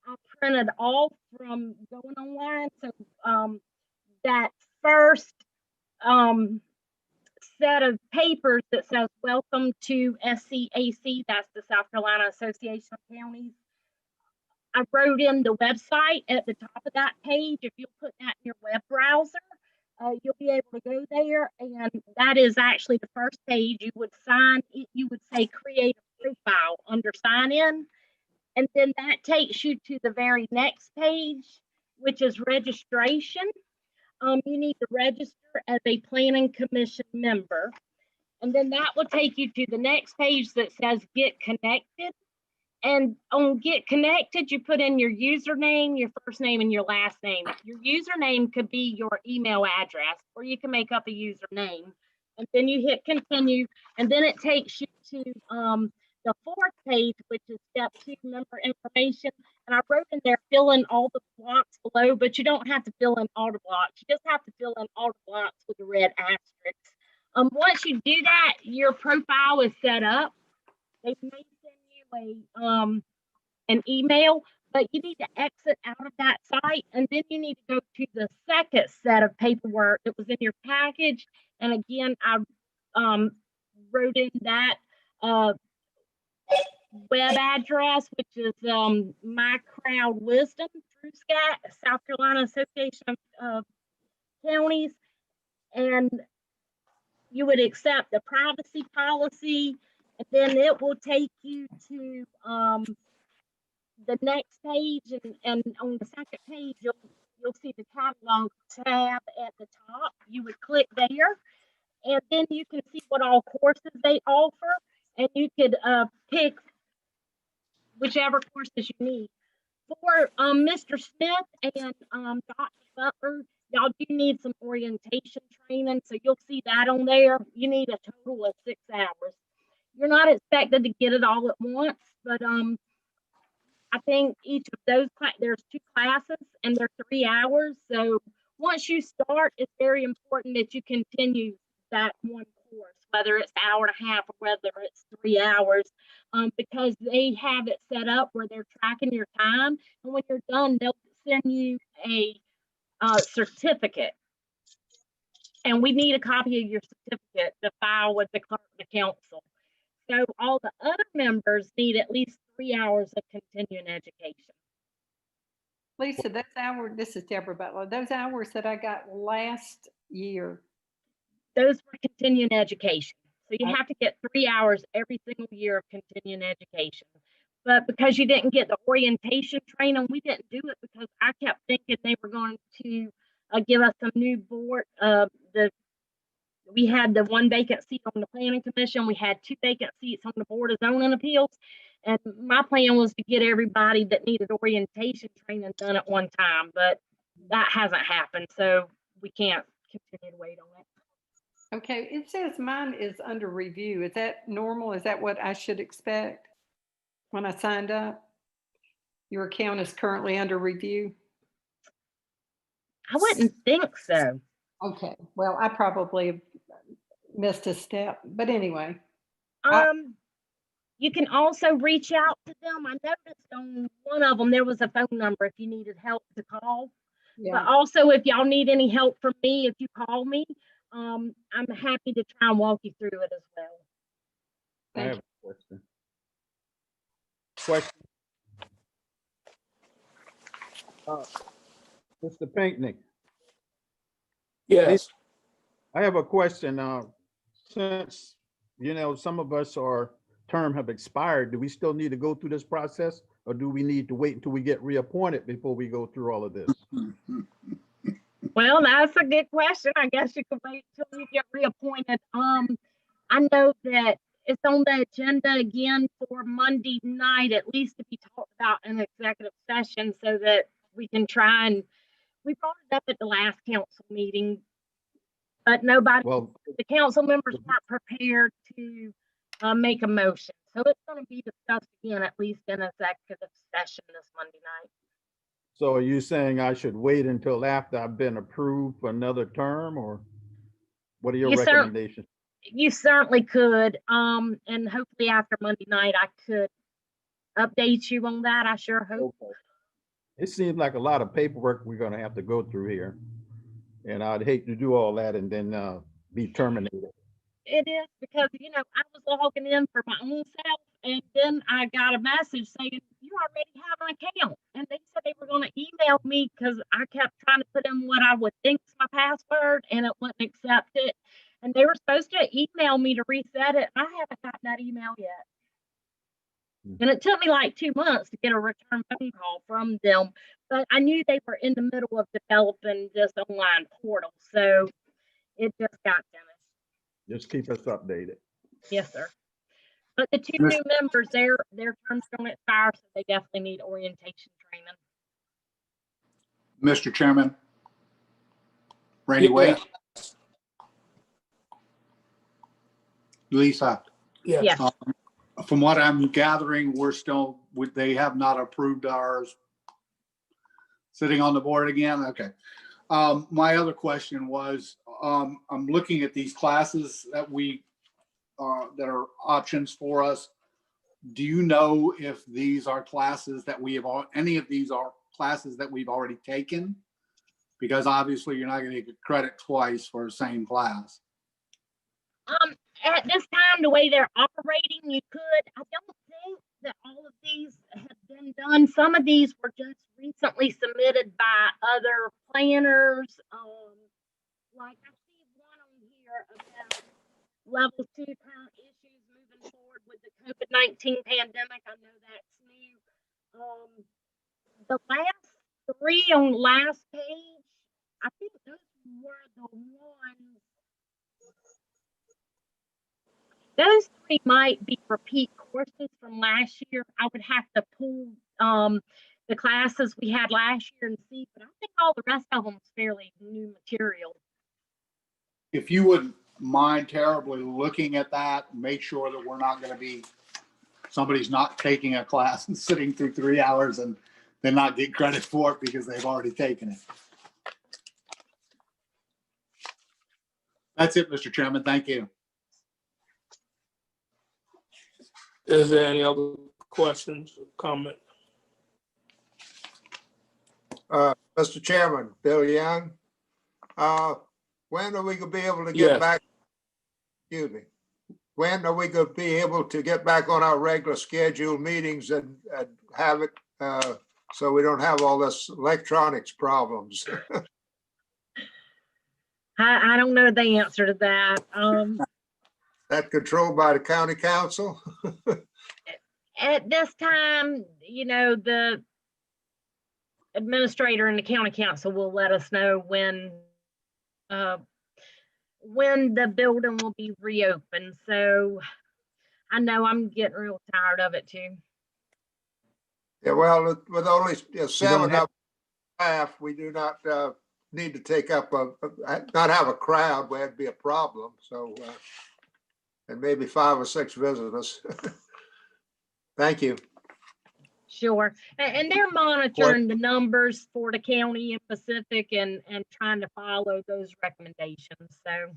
I printed off from going online. So that first set of papers that says welcome to SCAC, that's the South Carolina Association of Counties. I wrote in the website at the top of that page. If you'll put that in your web browser, you'll be able to go there, and that is actually the first page. You would say create a profile under sign in, and then that takes you to the very next page, which is registration. You need to register as a planning commission member. And then that will take you to the next page that says get connected. And on get connected, you put in your username, your first name, and your last name. Your username could be your email address, or you can make up a username. And then you hit continue, and then it takes you to the fourth page, which is step 2, member information. And I wrote in there, fill in all the blocks below, but you don't have to fill in all the blocks. You just have to fill in all the blocks with the red asterisks. Once you do that, your profile is set up. They may send you an email, but you need to exit out of that site, and then you need to go to the second set of paperwork that was in your package. And again, I wrote in that web address, which is My Crowd Wisdom through South Carolina Association of Counties, and you would accept the privacy policy, and then it will take you to the next page, and on the second page, you'll see the catalog tab at the top. You would click there, and then you can see what all courses they offer, and you could pick whichever courses you need. For Mr. Smith and Dr. Butler, y'all do need some orientation training, so you'll see that on there. You need a total of 6 hours. You're not expected to get it all at once, but I think each of those, there's 2 classes and they're 3 hours. So once you start, it's very important that you continue that one course, whether it's an hour and a half or whether it's 3 hours, because they have it set up where they're tracking your time. And when you're done, they'll send you a certificate. And we need a copy of your certificate to file with the clerk of the council. So all the other members need at least 3 hours of continuing education. Lisa, those hours, this is Deborah Butler, those hours that I got last year. Those were continuing education. So you have to get 3 hours every single year of continuing education. But because you didn't get the orientation training, we didn't do it because I kept thinking they were going to give us some new board. We had the 1 vacant seat on the planning commission. We had 2 vacant seats on the board of zoning appeals. And my plan was to get everybody that needed orientation training done at one time, but that hasn't happened, so we can't continue to wait on it. Okay, it says mine is under review. Is that normal? Is that what I should expect when I signed up? Your account is currently under review? I wouldn't think so. Okay, well, I probably missed a step, but anyway. I- You can also reach out to them. I noticed on one of them, there was a phone number if you needed help to call. But Yeah, also, if y'all need any help from me, if you call me, I'm happy to try and walk you through it as well. I thank have you. a question. Question. Mr. Pinkney, Yes. I have a question. Since, some of us, our term have expired, do we still need to go through this process? Or do we need to wait until we get reappointed before we go through all of this? Well, that's a good question. I guess you could wait till you get reappointed. I know that it's on the agenda again for Monday night, at least to be talked about in executive session so that we can try and, we brought it up at the last council meeting, but nobody, Well, the council members weren't prepared to make a motion. So it's going to be discussed again, at least in executive session this Monday night. so are you saying I should wait until after I've been approved for another term, or what are your You cer- recommendations? You certainly could. And hopefully after Monday night, I could update you on that. I sure hope. Okay. It seems like a lot of paperwork we're gonna have to go through here. And I'd hate to do all that and then be terminated. It is because, I was logging in for my own self and then I got a message saying, you already have an account. And they said they were going to email me because I kept trying to put in what I would think is my password and it wouldn't accept it. And they were supposed to email me to reset it. I haven't gotten that email yet. And it took me like 2 months to get a return phone call from them. But I knew they were in the middle of developing this online portal. So it just got finished. Just keep us updated. Yes, sir. But the two new members, their terms don't expire, so they definitely need orientation training. Mr. Chairman. Randy Wade. Lisa. Yes. Yes. From what I'm gathering, they have not approved ours. Sitting on the board again? Okay. My other question was, I'm looking at these classes that that are options for us. Do you know if these are classes that any of these are classes that we've already taken? Because obviously you're not going to get credit twice for the same class. At this time, the way they're operating, you could. I don't think that all of these have been done. Some of these were just recently submitted by other planners. Like I see one on here about level 2 current issues moving forward with the COVID-19 pandemic. I know that's new. The last 3 on last page, I think those were the ones. Those 3 might be repeat courses from last year. I would have to pull the classes we had last year and see, but I think all the rest of them is fairly new material. If you wouldn't mind terribly looking at that, make sure that we're not going to be, somebody's not taking a class and sitting through 3 hours and then not get credit for it because they've already taken it. That's it, Mr. Chairman. Thank you. Is there any other questions or comment? Mr. Chairman, Bill Young, when are we gonna be able to get Yes. back? Excuse me. When are we gonna be able to get back on our regular scheduled meetings and have it so we don't have all this electronics problems? I don't know the answer to that. That controlled by the county council? At this time, the administrator and the county council will let us know when the building will be reopened. So I know I'm getting real tired of it too. Yeah, well, with only 7 of staff, we do not need to take up not have a crowd where it'd be a problem. So, and maybe 5 or 6 visitors. Thank you. Sure. And they're monitoring the numbers for the county and Pacific and trying to follow those recommendations. So.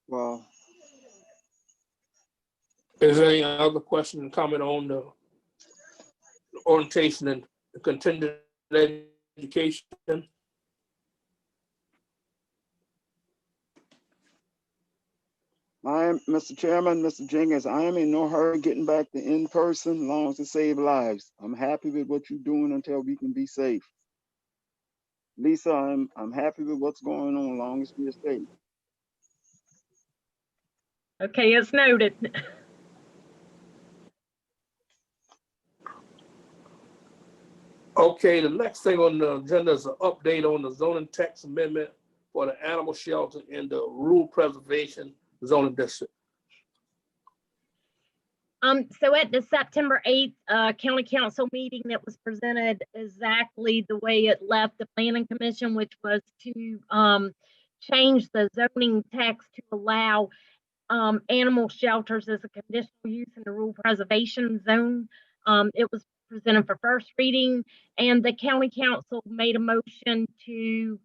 Well, Is there any other question and comment on the orientation and continuing education? Mr. Chairman, Mr. Jenkins, I am in no hurry getting back to in person, as long as it save lives. I'm happy with what you're doing until we can be safe. Lisa, I'm happy with what's going on, as long as we're safe. Okay, it's noted. Okay, the next thing on the agenda is an update on the zoning text amendment for the animal shelter in the rural preservation zoning district. So at the September 8th county council meeting, that was presented exactly the way it left the planning commission, which was to change the zoning text to allow animal shelters as a conditional use in the rural preservation zone. It was presented for first reading, and the county council made a motion to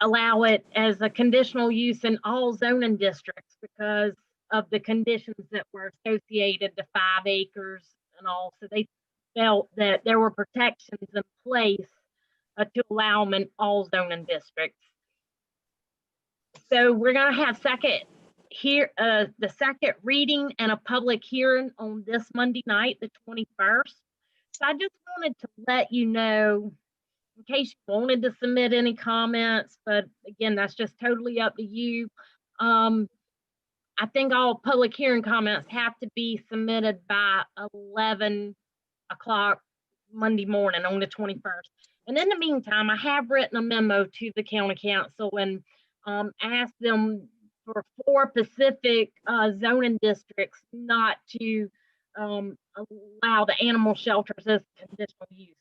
allow it as a conditional use in all zoning districts because of the conditions that were associated to 5 acres and all. So they felt that there were protections in place to allow them in all zoning districts. So we're going to have the second reading and a public hearing on this Monday night, the 21st. So I just wanted to let you know, in case you wanted to submit any comments, but again, that's just totally up to you. I think all public hearing comments have to be submitted by 11 o'clock Monday morning on the 21st. And in the meantime, I have written a memo to the county council and asked them for 4 Pacific zoning districts not to allow the animal shelters as conditional use.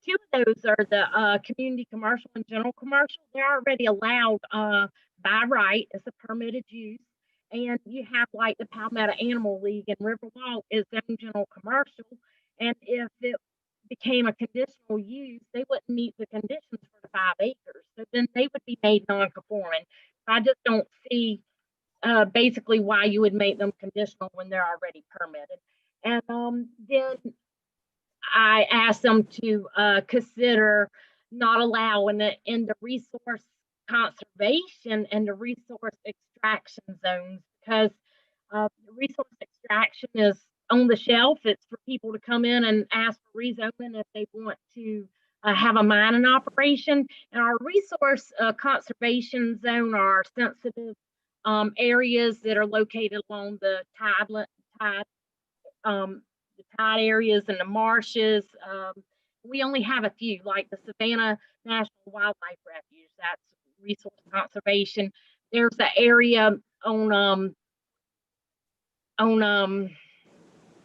2 of those are the community commercial and general commercial. They're already allowed by right as a permitted use. And you have like the Palmetto Animal League and Riverwalk is zone general commercial. And if it became a conditional use, they wouldn't meet the conditions for the 5 acres. So then they would be made non-conforming. I just don't see basically why you would make them conditional when they're already permitted. And then I asked them to consider not allowing it in the resource conservation and the resource extraction zones because resource extraction is on the shelf. It's for people to come in and ask for rezoning if they want to have a mining operation. And our resource conservation zone are sensitive areas that are located along the tide areas and the marshes. We only have a few, like the Savannah National Wildlife Refuge. That's resource conservation. There's an area on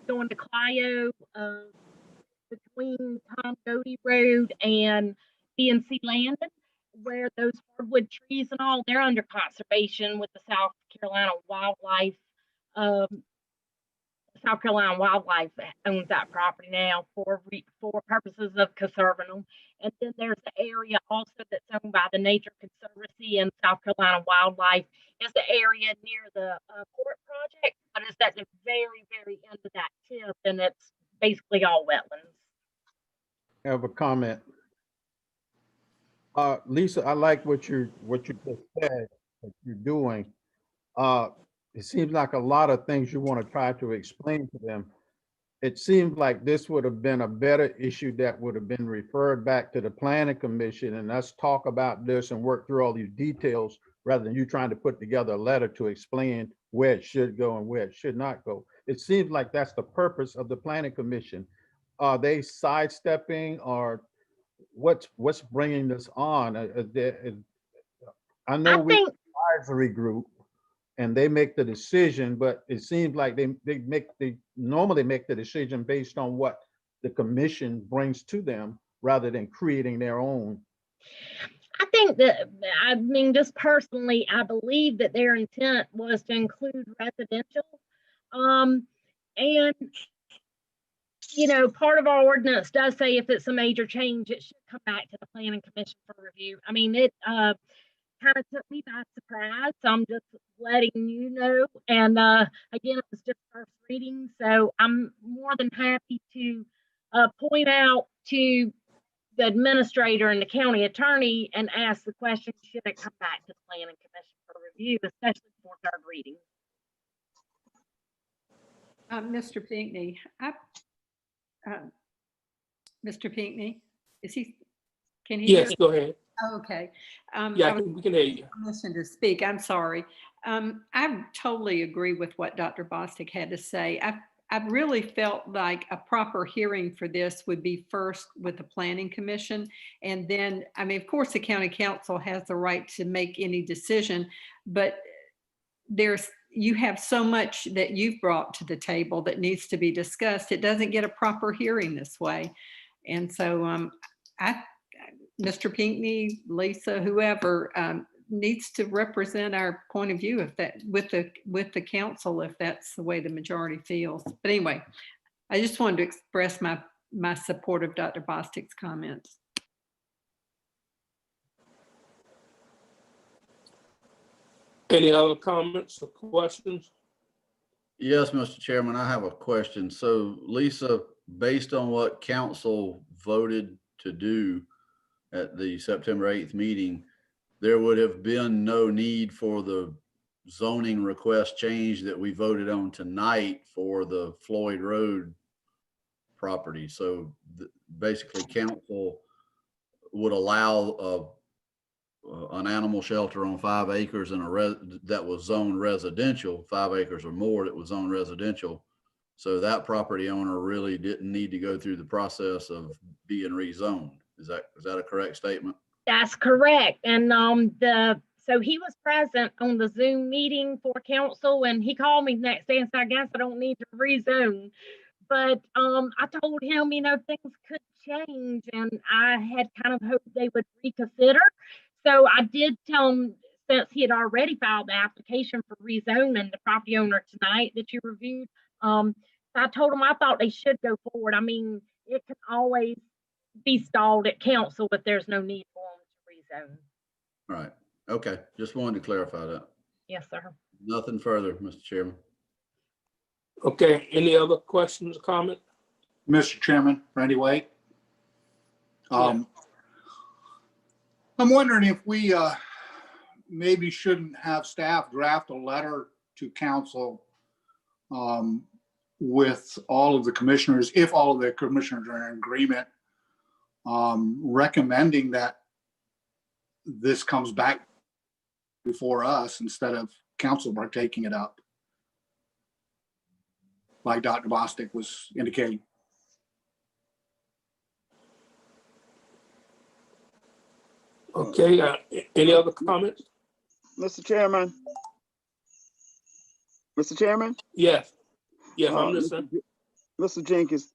going to Clio between Tom Doty Road and PNC Landing, where those hardwood trees and all, they're under conservation with the South Carolina Wildlife. South Carolina Wildlife owns that property now for purposes of conserving them. And then there's the area also that's owned by the Nature Conservancy and South Carolina Wildlife. Is the area near the port project, but it's at the very, very end of that tip, and it's basically all wetlands. I have a comment. Lisa, I like what you just said that you're doing. It seems like a lot of things you want to try to explain to them. It seems like this would have been a better issue that would have been referred back to the planning commission and us talk about this and work through all these details rather than you trying to put together a letter to explain where it should go and where it should not go. It seems like that's the purpose of the planning commission. Are they sidestepping or what's bringing this on? I know we're an advisory group, and they make the decision, but it seems like they normally make the decision based on what the commission brings to them rather than creating their own. I think that, I mean, just personally, I believe that their intent was to include residential. And, you know, part of our ordinance does say if it's a major change, it should come back to the planning commission for review. I mean, it kind of took me by surprise. So I'm just letting you know. And again, it was just first reading. So I'm more than happy to point out to the administrator and the county attorney and ask the question, should it come back to the planning commission for review, especially for third reading? Mr. Pinckney, Mr. Pinckney, is he, can he hear? Yes, go ahead. Oh, okay. Yeah, we can hear you. Permission to speak. I'm sorry. I totally agree with what Dr. Bostic had to say. I've really felt like a proper hearing for this would be first with the planning commission. And then, I mean, of course, the county council has the right to make any decision, but you have so much that you've brought to the table that needs to be discussed. It doesn't get a proper hearing this way. And so Mr. Pinckney, Lisa, whoever needs to represent our point of view, if that with the council, if that's the way the majority feels. But anyway, I just wanted to express my support of Dr. Bostic's comments. Any other comments or questions? Yes, Mr. Chairman, I have a question. So Lisa, based on what council voted to do at the September 8th meeting, there would have been no need for the zoning request change that we voted on tonight for the Floyd Road property. So basically council would allow an animal shelter on 5 acres and that was zoned residential, 5 acres or more that was zoned residential. So that property owner really didn't need to go through the process of being rezoned. Is that a correct statement? That's correct. And so he was present on the Zoom meeting for council, and he called me next day and said, I guess I don't need to rezone. But I told him, you know, things could change, and I had kind of hoped they would reconsider. So I did tell him, since he had already filed the application for rezoning, the property owner tonight that you reviewed, I told him I thought they should go forward. I mean, it can always be stalled at council, but there's no need for them to rezone. Right. Okay. Just wanted to clarify that. Yes, sir. Nothing further, Mr. Chairman. Okay, any other questions or comments? Mr. Chairman, Randy White. I'm wondering if we maybe shouldn't have staff draft a letter to council with all of the commissioners, if all of the commissioners are in agreement, recommending that this comes back before us instead of council taking it up, like Dr. Bostic was indicating. Okay, any other comments? Mr. Chairman? Mr. Chairman? Yes. Yeah, I'm listening. Mr. Jenkins,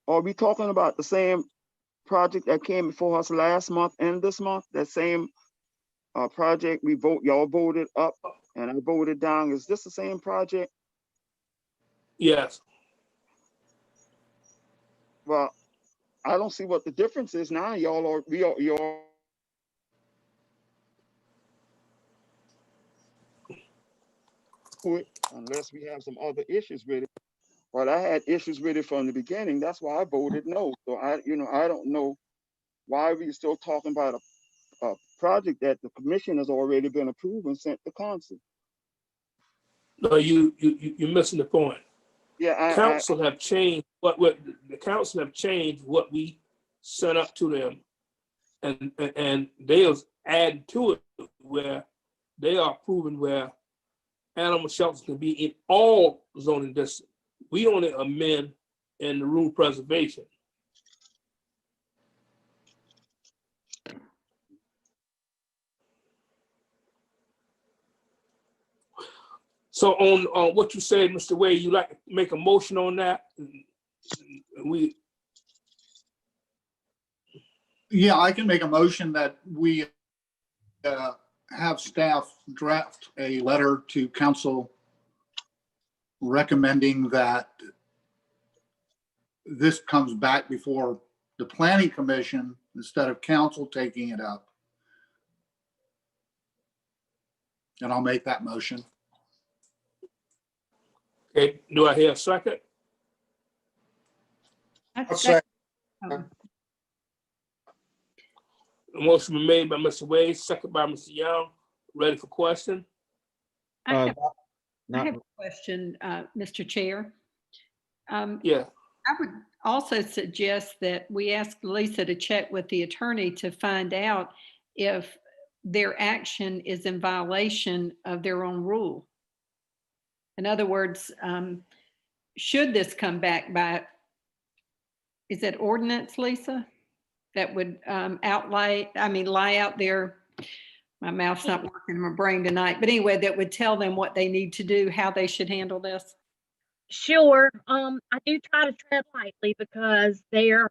are we talking about the same project that came before us last month and this month? That same project y'all voted up and I voted down. Is this the same project? Yes. Well, I don't see what the difference is now. Y'all unless we have some other issues with it. But I had issues with it from the beginning. That's why I voted no. So I don't know why we're still talking about a project that the commission has already been approved and sent to council. No, you're missing the point. Yeah, Council have changed what the council have changed what we sent up to them, and they'll add to it where they are approving where animal shelters can be in all zoning districts. We only amend in the rule preservation. So on what you said, Mr. Wade, you like to make a motion on that? And Yeah, I can make a motion that we have staff draft a letter to council recommending that this comes back before the planning commission instead of council taking it up. And I'll make that motion. Okay, do I hear a second? I'll say, Um, A motion been made by Mr. Wade, second by Mr. Young. Ready for question? I Uh, have, I not- have a question, Mr. Chair. Yeah. I would also suggest that we ask Lisa to check with the attorney to find out if their action is in violation of their own rule. In other words, should this come back by, is it ordinance, Lisa? That would lie out there. My mouth's not working in my brain tonight, but anyway, that would tell them what they need to do, how they should handle this. Sure. I do try to tread lightly because they're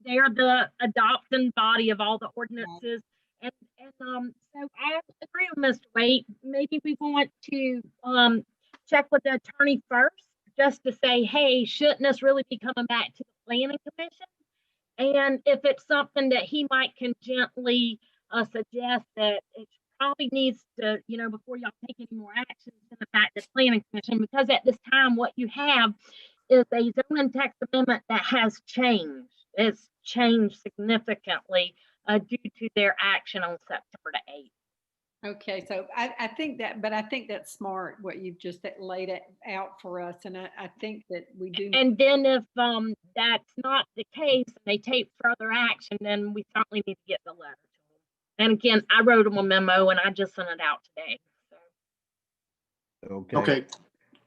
the adopting body of all the ordinances. And so I agree with Mr. Wade. Maybe we want to check with the attorney first, just to say, hey, shouldn't this really be coming back to the planning commission? And if it's something that he might can gently suggest that it probably needs to, before y'all take any more action, send it back to the planning commission, because at this time, what you have is a zoning text amendment that has changed. It's changed significantly due to their action on September the 8th. Okay, so I think that's smart what you've just laid it out for us, and I think that we do. And then if that's not the case, and they take further action, then we certainly need to get the letter to them. And again, I wrote them a memo, and I just sent it out today. So. Okay.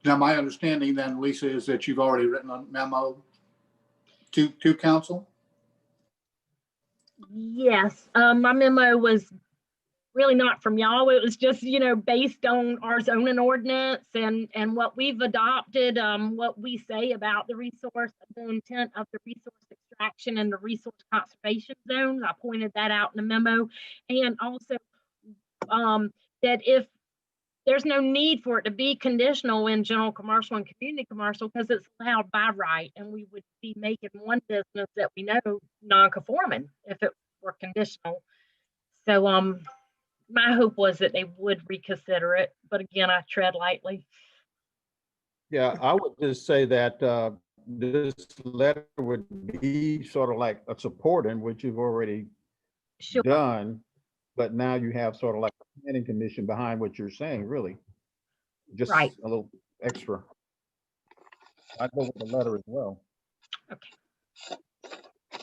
Now, my understanding then, Lisa, is that you've already written a memo to council? Yes, my memo was really not from y'all. It was just, based on our zoning ordinance and what we've adopted, what we say about the resource, the intent of the resource extraction and the resource conservation zones. I pointed that out in the memo. And also that if there's no need for it to be conditional in general commercial and community commercial, because it's allowed by right, and we would be making one business that we know non-conforming if it were conditional. So my hope was that they would reconsider it, but again, I tread lightly. Yeah, I would just say that this letter would be sort of like a support in what you've already Sure. done, but now you have sort of like a planning commission behind what you're saying, really. Just Right. a little extra. I'd go with the letter as well. Okay.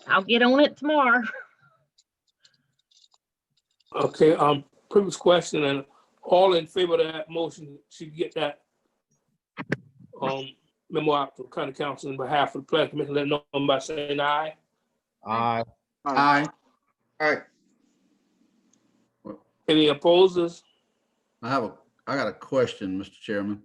I'll get on it tomorrow. Okay, previous question, and all in favor of that motion should get that memo out to county council on behalf of the planning commission, let know by saying aye. Aye. Aye. all right, Any opposers? I got a question, Mr. Chairman.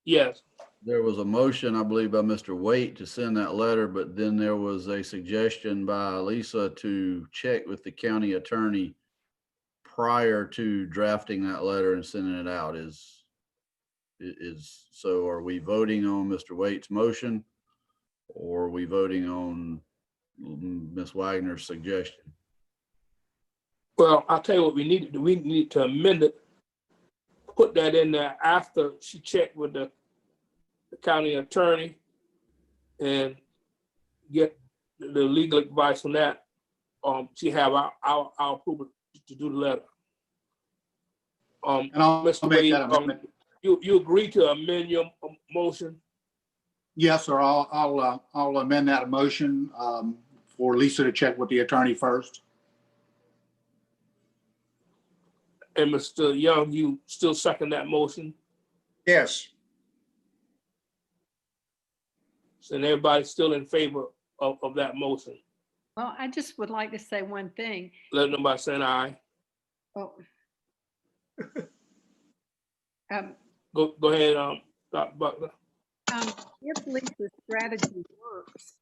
Yes. There was a motion, I believe, by Mr. Waite to send that letter, but then there was a suggestion by Lisa to check with the county attorney prior to drafting that letter and sending it out. So are we voting on Mr. Waite's motion, or are we voting on Ms. Wagner's suggestion? Well, I'll tell you what we need to do. We need to amend it, put that in there after she checked with the county attorney and get the legal advice on that. She have our approval to do the letter. And I'll Mr. make Wade, that amendment. you agree to amend your motion? Yes, sir. I'll amend that motion for Lisa to check with the attorney first. And Mr. Young, you still second that motion? yes, And everybody's still in favor of that motion? Well, I just would like to say one thing. Let nobody say aye. Oh. Um, Go ahead, Dr. Butler. if Lisa's strategy works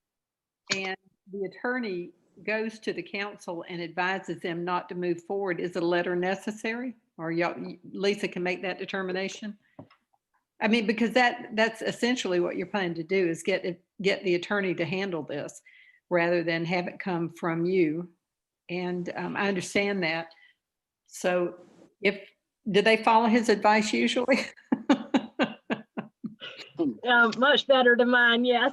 and the attorney goes to the council and advises them not to move forward, is a letter necessary? Or Lisa can make that determination? I mean, because that's essentially what you're planning to do, is get the attorney to handle this rather than have it come from you. And I understand that. So did they follow his advice usually? Much better than mine, yes.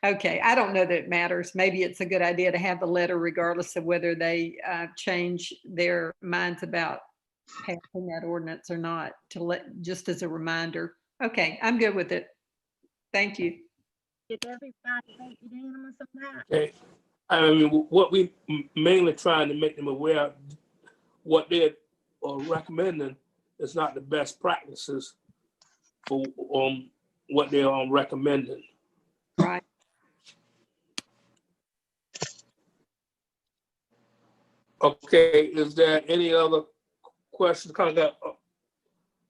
Okay, I don't know that it matters. Maybe it's a good idea to have the letter regardless of whether they change their minds about passing that ordinance or not, just as a reminder. Okay, I'm good with it. Thank you. Did everybody vote unanimous on that? Okay. I mean, what we mainly trying to make them aware of, what they're recommending is not the best practices for what they're recommending. Right. Okay, is there any other questions? Kind of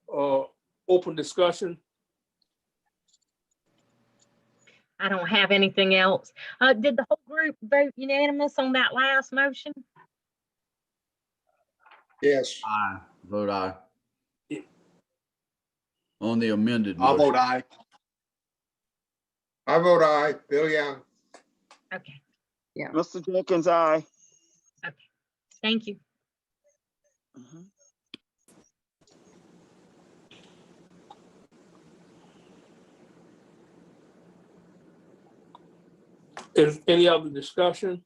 got open discussion. I don't have anything else. Did the whole group vote unanimous on that last motion? Yes, Aye. Vote aye. On the amended I'll motion. vote aye. I vote aye. Bill Young. Okay, Mr. Jenkins, aye. thank you. Mhm. Is any other discussion?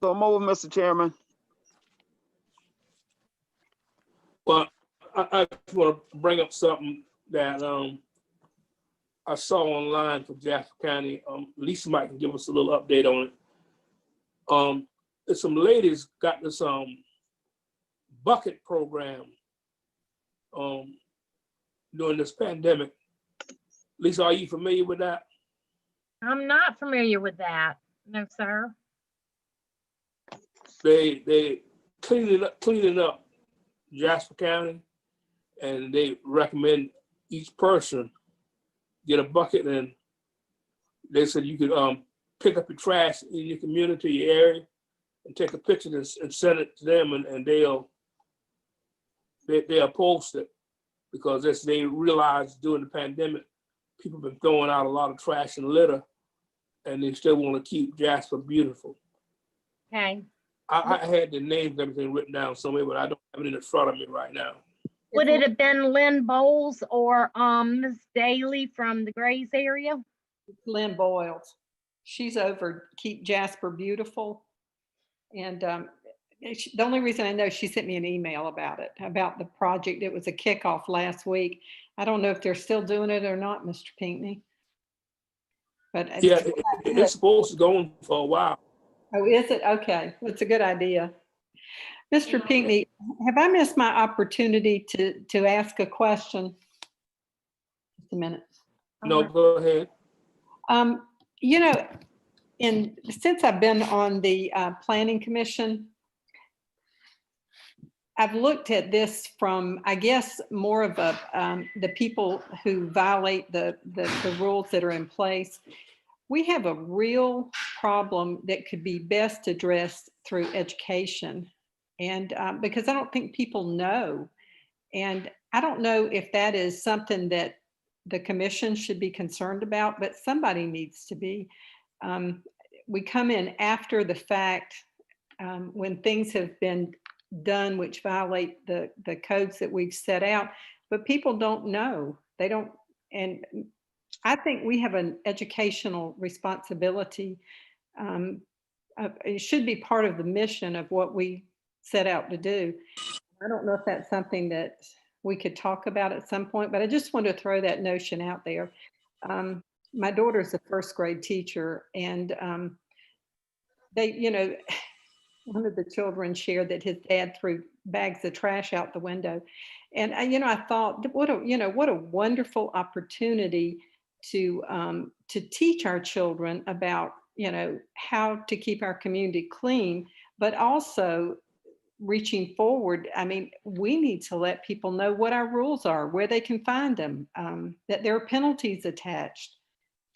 So move, Mr. Chairman. Well, I just want to bring up something that I saw online for Jasper County. Lisa might can give us a little update on it. There's some ladies got this bucket program during this pandemic. Lisa, are you familiar with that? I'm not familiar with that. No, sir. They cleaning up Jasper County, and they recommend each person get a bucket, and they said you could pick up your trash in your community, your area, and take a picture and send it to them, and they'll post it, because as they realized during the pandemic, people have been throwing out a lot of trash and litter, and they still want to keep Jasper beautiful. Okay. I had the names and everything written down somewhere, but I don't have it in front of me right now. Would it have been Lynn Bowles or Ms. Daly from the Grays area? Lynn Boyles. She's over Keep Jasper Beautiful. And the only reason I know, she sent me an email about it, about the project. It was a kickoff last week. I don't know if they're still doing it or not, Mr. Pinckney. But Yeah, it's supposed to go on for a while. Oh, is it? Okay, that's a good idea. Mr. Pinckney, have I missed my opportunity to ask a question? Just a minute. No, go ahead. You know, since I've been on the Planning Commission, I've looked at this from, I guess, more of the people who violate the rules that are in place. We have a real problem that could be best addressed through education. And because I don't think people know. And I don't know if that is something that the commission should be concerned about, but somebody needs to be. We come in after the fact when things have been done which violate the codes that we've set out, but people don't know. They don't, and I think we have an educational responsibility. It should be part of the mission of what we set out to do. I don't know if that's something that we could talk about at some point, but I just want to throw that notion out there. My daughter's a first grade teacher, and they, you know, one of the children shared that his dad threw bags of trash out the window. And, you know, I thought, what a wonderful opportunity to teach our children about, you know, how to keep our community clean, but also reaching forward. I mean, we need to let people know what our rules are, where they can find them, that there are penalties attached.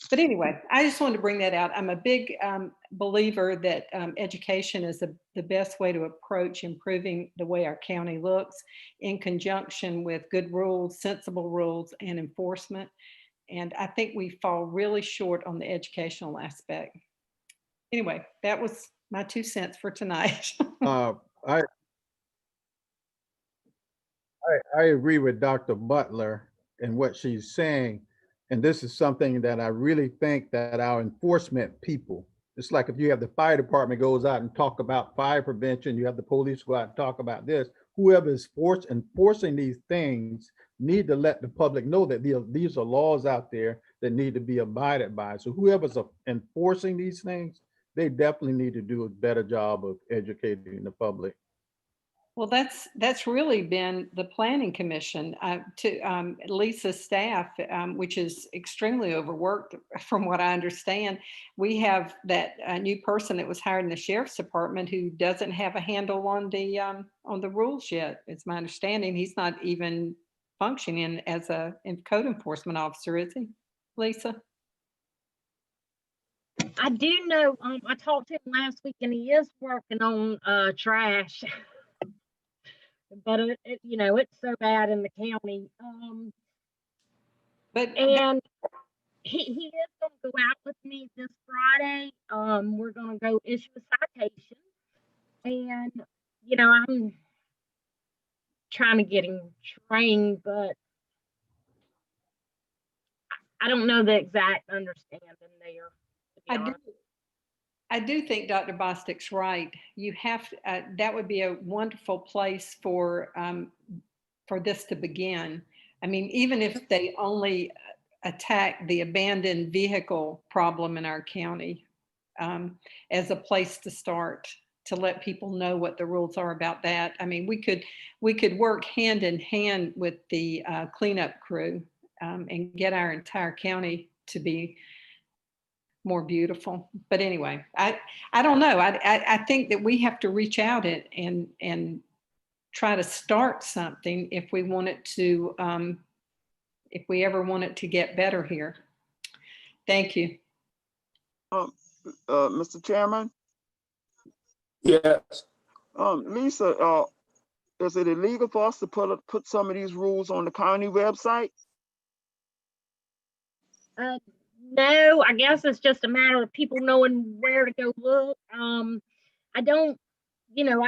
But anyway, I just wanted to bring that out. I'm a big believer that education is the best way to approach improving the way our county looks, in conjunction with good rules, sensible rules, and enforcement. And I think we fall really short on the educational aspect. Anyway, that was my 2 cents for tonight. I I agree with Dr. Butler and what she's saying. And this is something that I really think that our enforcement people, it's like if you have the fire department goes out and talk about fire prevention, you have the police go out and talk about this, whoever is enforcing these things need to let the public know that these are laws out there that need to be abided by. So whoever's enforcing these things, they definitely need to do a better job of educating the public. Well, that's really been the Planning Commission to Lisa's staff, which is extremely overworked from what I understand. We have that new person that was hired in the Sheriff's Department who doesn't have a handle on the rules yet. It's my understanding he's not even functioning as a code enforcement officer, is he, Lisa? I do know, I talked to him last week and he is working on trash. But it's so bad in the county. And he is going to go out with me this Friday. We're going to go issue a citation, and I'm trying to get him trained, but I don't know the exact understanding there. I do think Dr. Bostic's right. You have that would be a wonderful place for this to begin. I mean, even if they only attack the abandoned vehicle problem in our county as a place to start, to let people know what the rules are about that. I mean, we could work hand in hand with the cleanup crew and get our entire county to be more beautiful. But anyway, I don't know. I think that we have to reach out and try to start something if we want it to, if we ever want it to get better here. Thank you. Mr. Chairman? Yes. Lisa, is it illegal for us to put some of these rules on the county website? No, I guess it's just a matter of people knowing where to go look. I know the zoning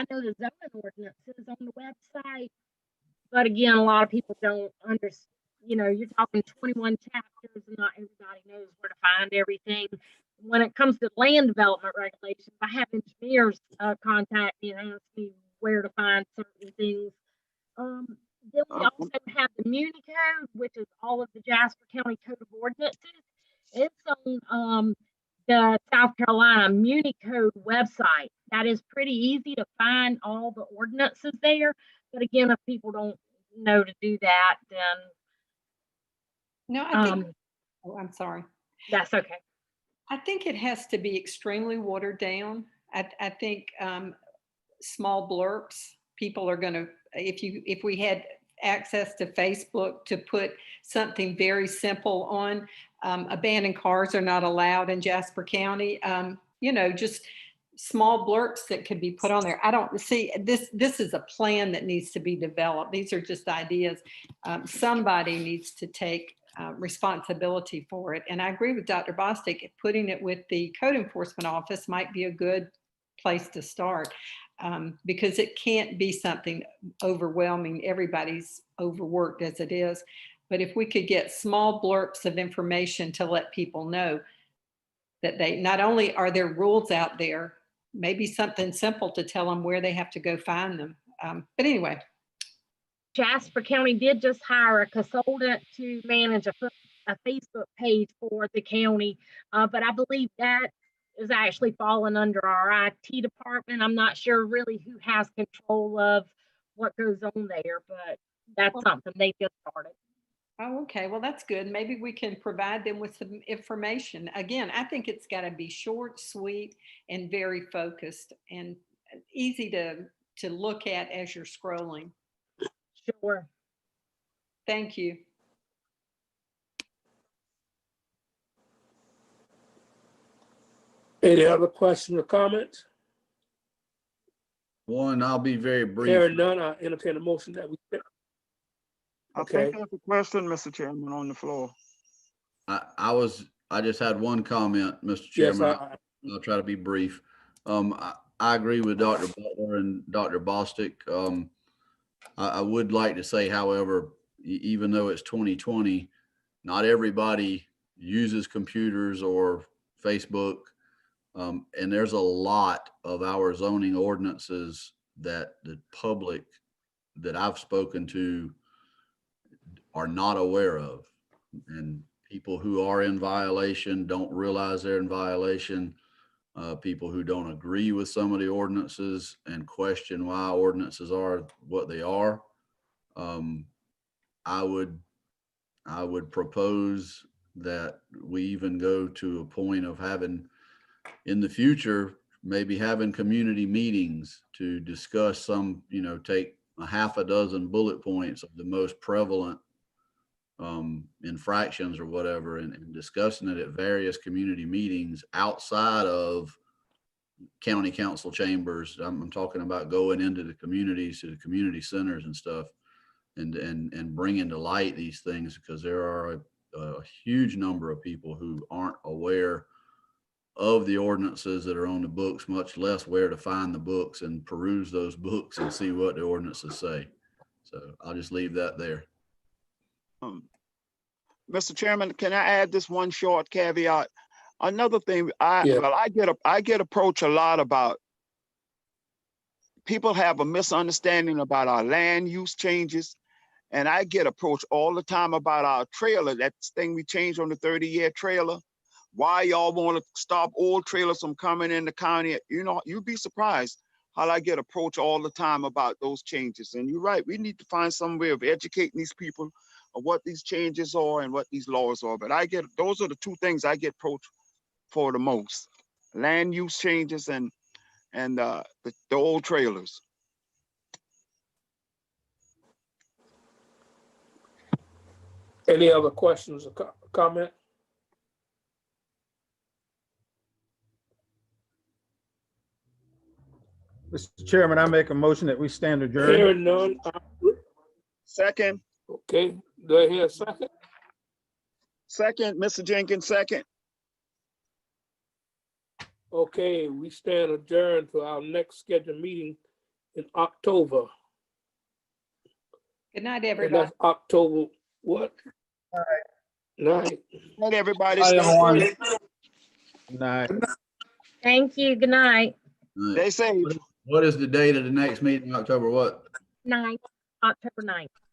ordinances on the website, but again, a lot of people don't understand. You're talking 21 chapters, and not everybody knows where to find everything. When it comes to land development regulations, I have engineers contact me and ask me where to find certain things. Then we also have the Muni Code, which is all of the Jasper County Code of Ordinances. It's on the South Carolina Muni Code website. That is pretty easy to find all the ordinances there. But again, if people don't know to do that, then no, I think. I'm sorry. That's okay. I think it has to be extremely watered down. I think small blurbs. People are going to, if we had access to Facebook to put something very simple on, abandoned cars are not allowed in Jasper County. Just small blurbs that could be put on there. I don't see this. This is a plan that needs to be developed. These are just ideas. Somebody needs to take responsibility for it. And I agree with Dr. Bostic. Putting it with the code enforcement office might be a good place to start. Because it can't be something overwhelming. Everybody's overworked as it is. But if we could get small blurbs of information to let people know that they not only are there rules out there, maybe something simple to tell them where they have to go find them. But anyway. Jasper County did just hire a consultant to manage a Facebook page for the county, but I believe that is actually falling under our IT department. I'm not sure really who has control of what goes on there, but that's something they just started. Oh, okay. Well, that's good. Maybe we can provide them with some information. Again, I think it's got to be short, sweet, and very focused. And easy to look at as you're scrolling. Sure. Thank you. Any other questions or comments? One, I'll be very brief. Hearing none, I entertain a motion that we. I Okay. think there's a question, Mr. Chairman, on the floor. I just had one comment, Mr. Yes, Chairman. I'll try to be brief. I agree with Dr. Butler and Dr. Bostic. I would like to say, however, even though it's 2020, not everybody uses computers or Facebook. And there's a lot of our zoning ordinances that the public that I've spoken to are not aware of. And people who are in violation don't realize they're in violation. People who don't agree with some of the ordinances and question why ordinances are what they are. I would propose that we even go to a point of having, in the future, maybe having community meetings to discuss some, take a half a dozen bullet points of the most prevalent infractions or whatever, and discussing it at various community meetings outside of county council chambers. I'm talking about going into the communities, to the community centers and stuff, and bringing to light these things, because there are a huge number of people who aren't aware of the ordinances that are on the books, much less where to find the books and peruse those books and see what the ordinances say. So I'll just leave that there. Mr. Chairman, can I add this one short caveat? Another thing, Yeah. I get approached a lot about, people have a misunderstanding about our land use changes. And I get approached all the time about our trailer, that thing we changed on the 30-year trailer. Why y'all want to stop old trailers from coming in the county? You'd be surprised how I get approached all the time about those changes. And you're right, we need to find some way of educating these people of what these changes are and what these laws are. But those are the two things I get approached for the most: land use changes and the old trailers. Any other questions or comment? Mr. Chairman, I make a motion that we stand adjourned. Hearing none. Second. Okay, do I hear a second? Second, Mr. Jenkins, second. Okay, we stand adjourned to our next scheduled meeting in October. Good night, And everybody. that's October what? Night. Let everybody Hi, stay everyone. safe. Good night. Thank you. Good night. Stay safe. What is the date of the next meeting, October what? 9th, October 9th.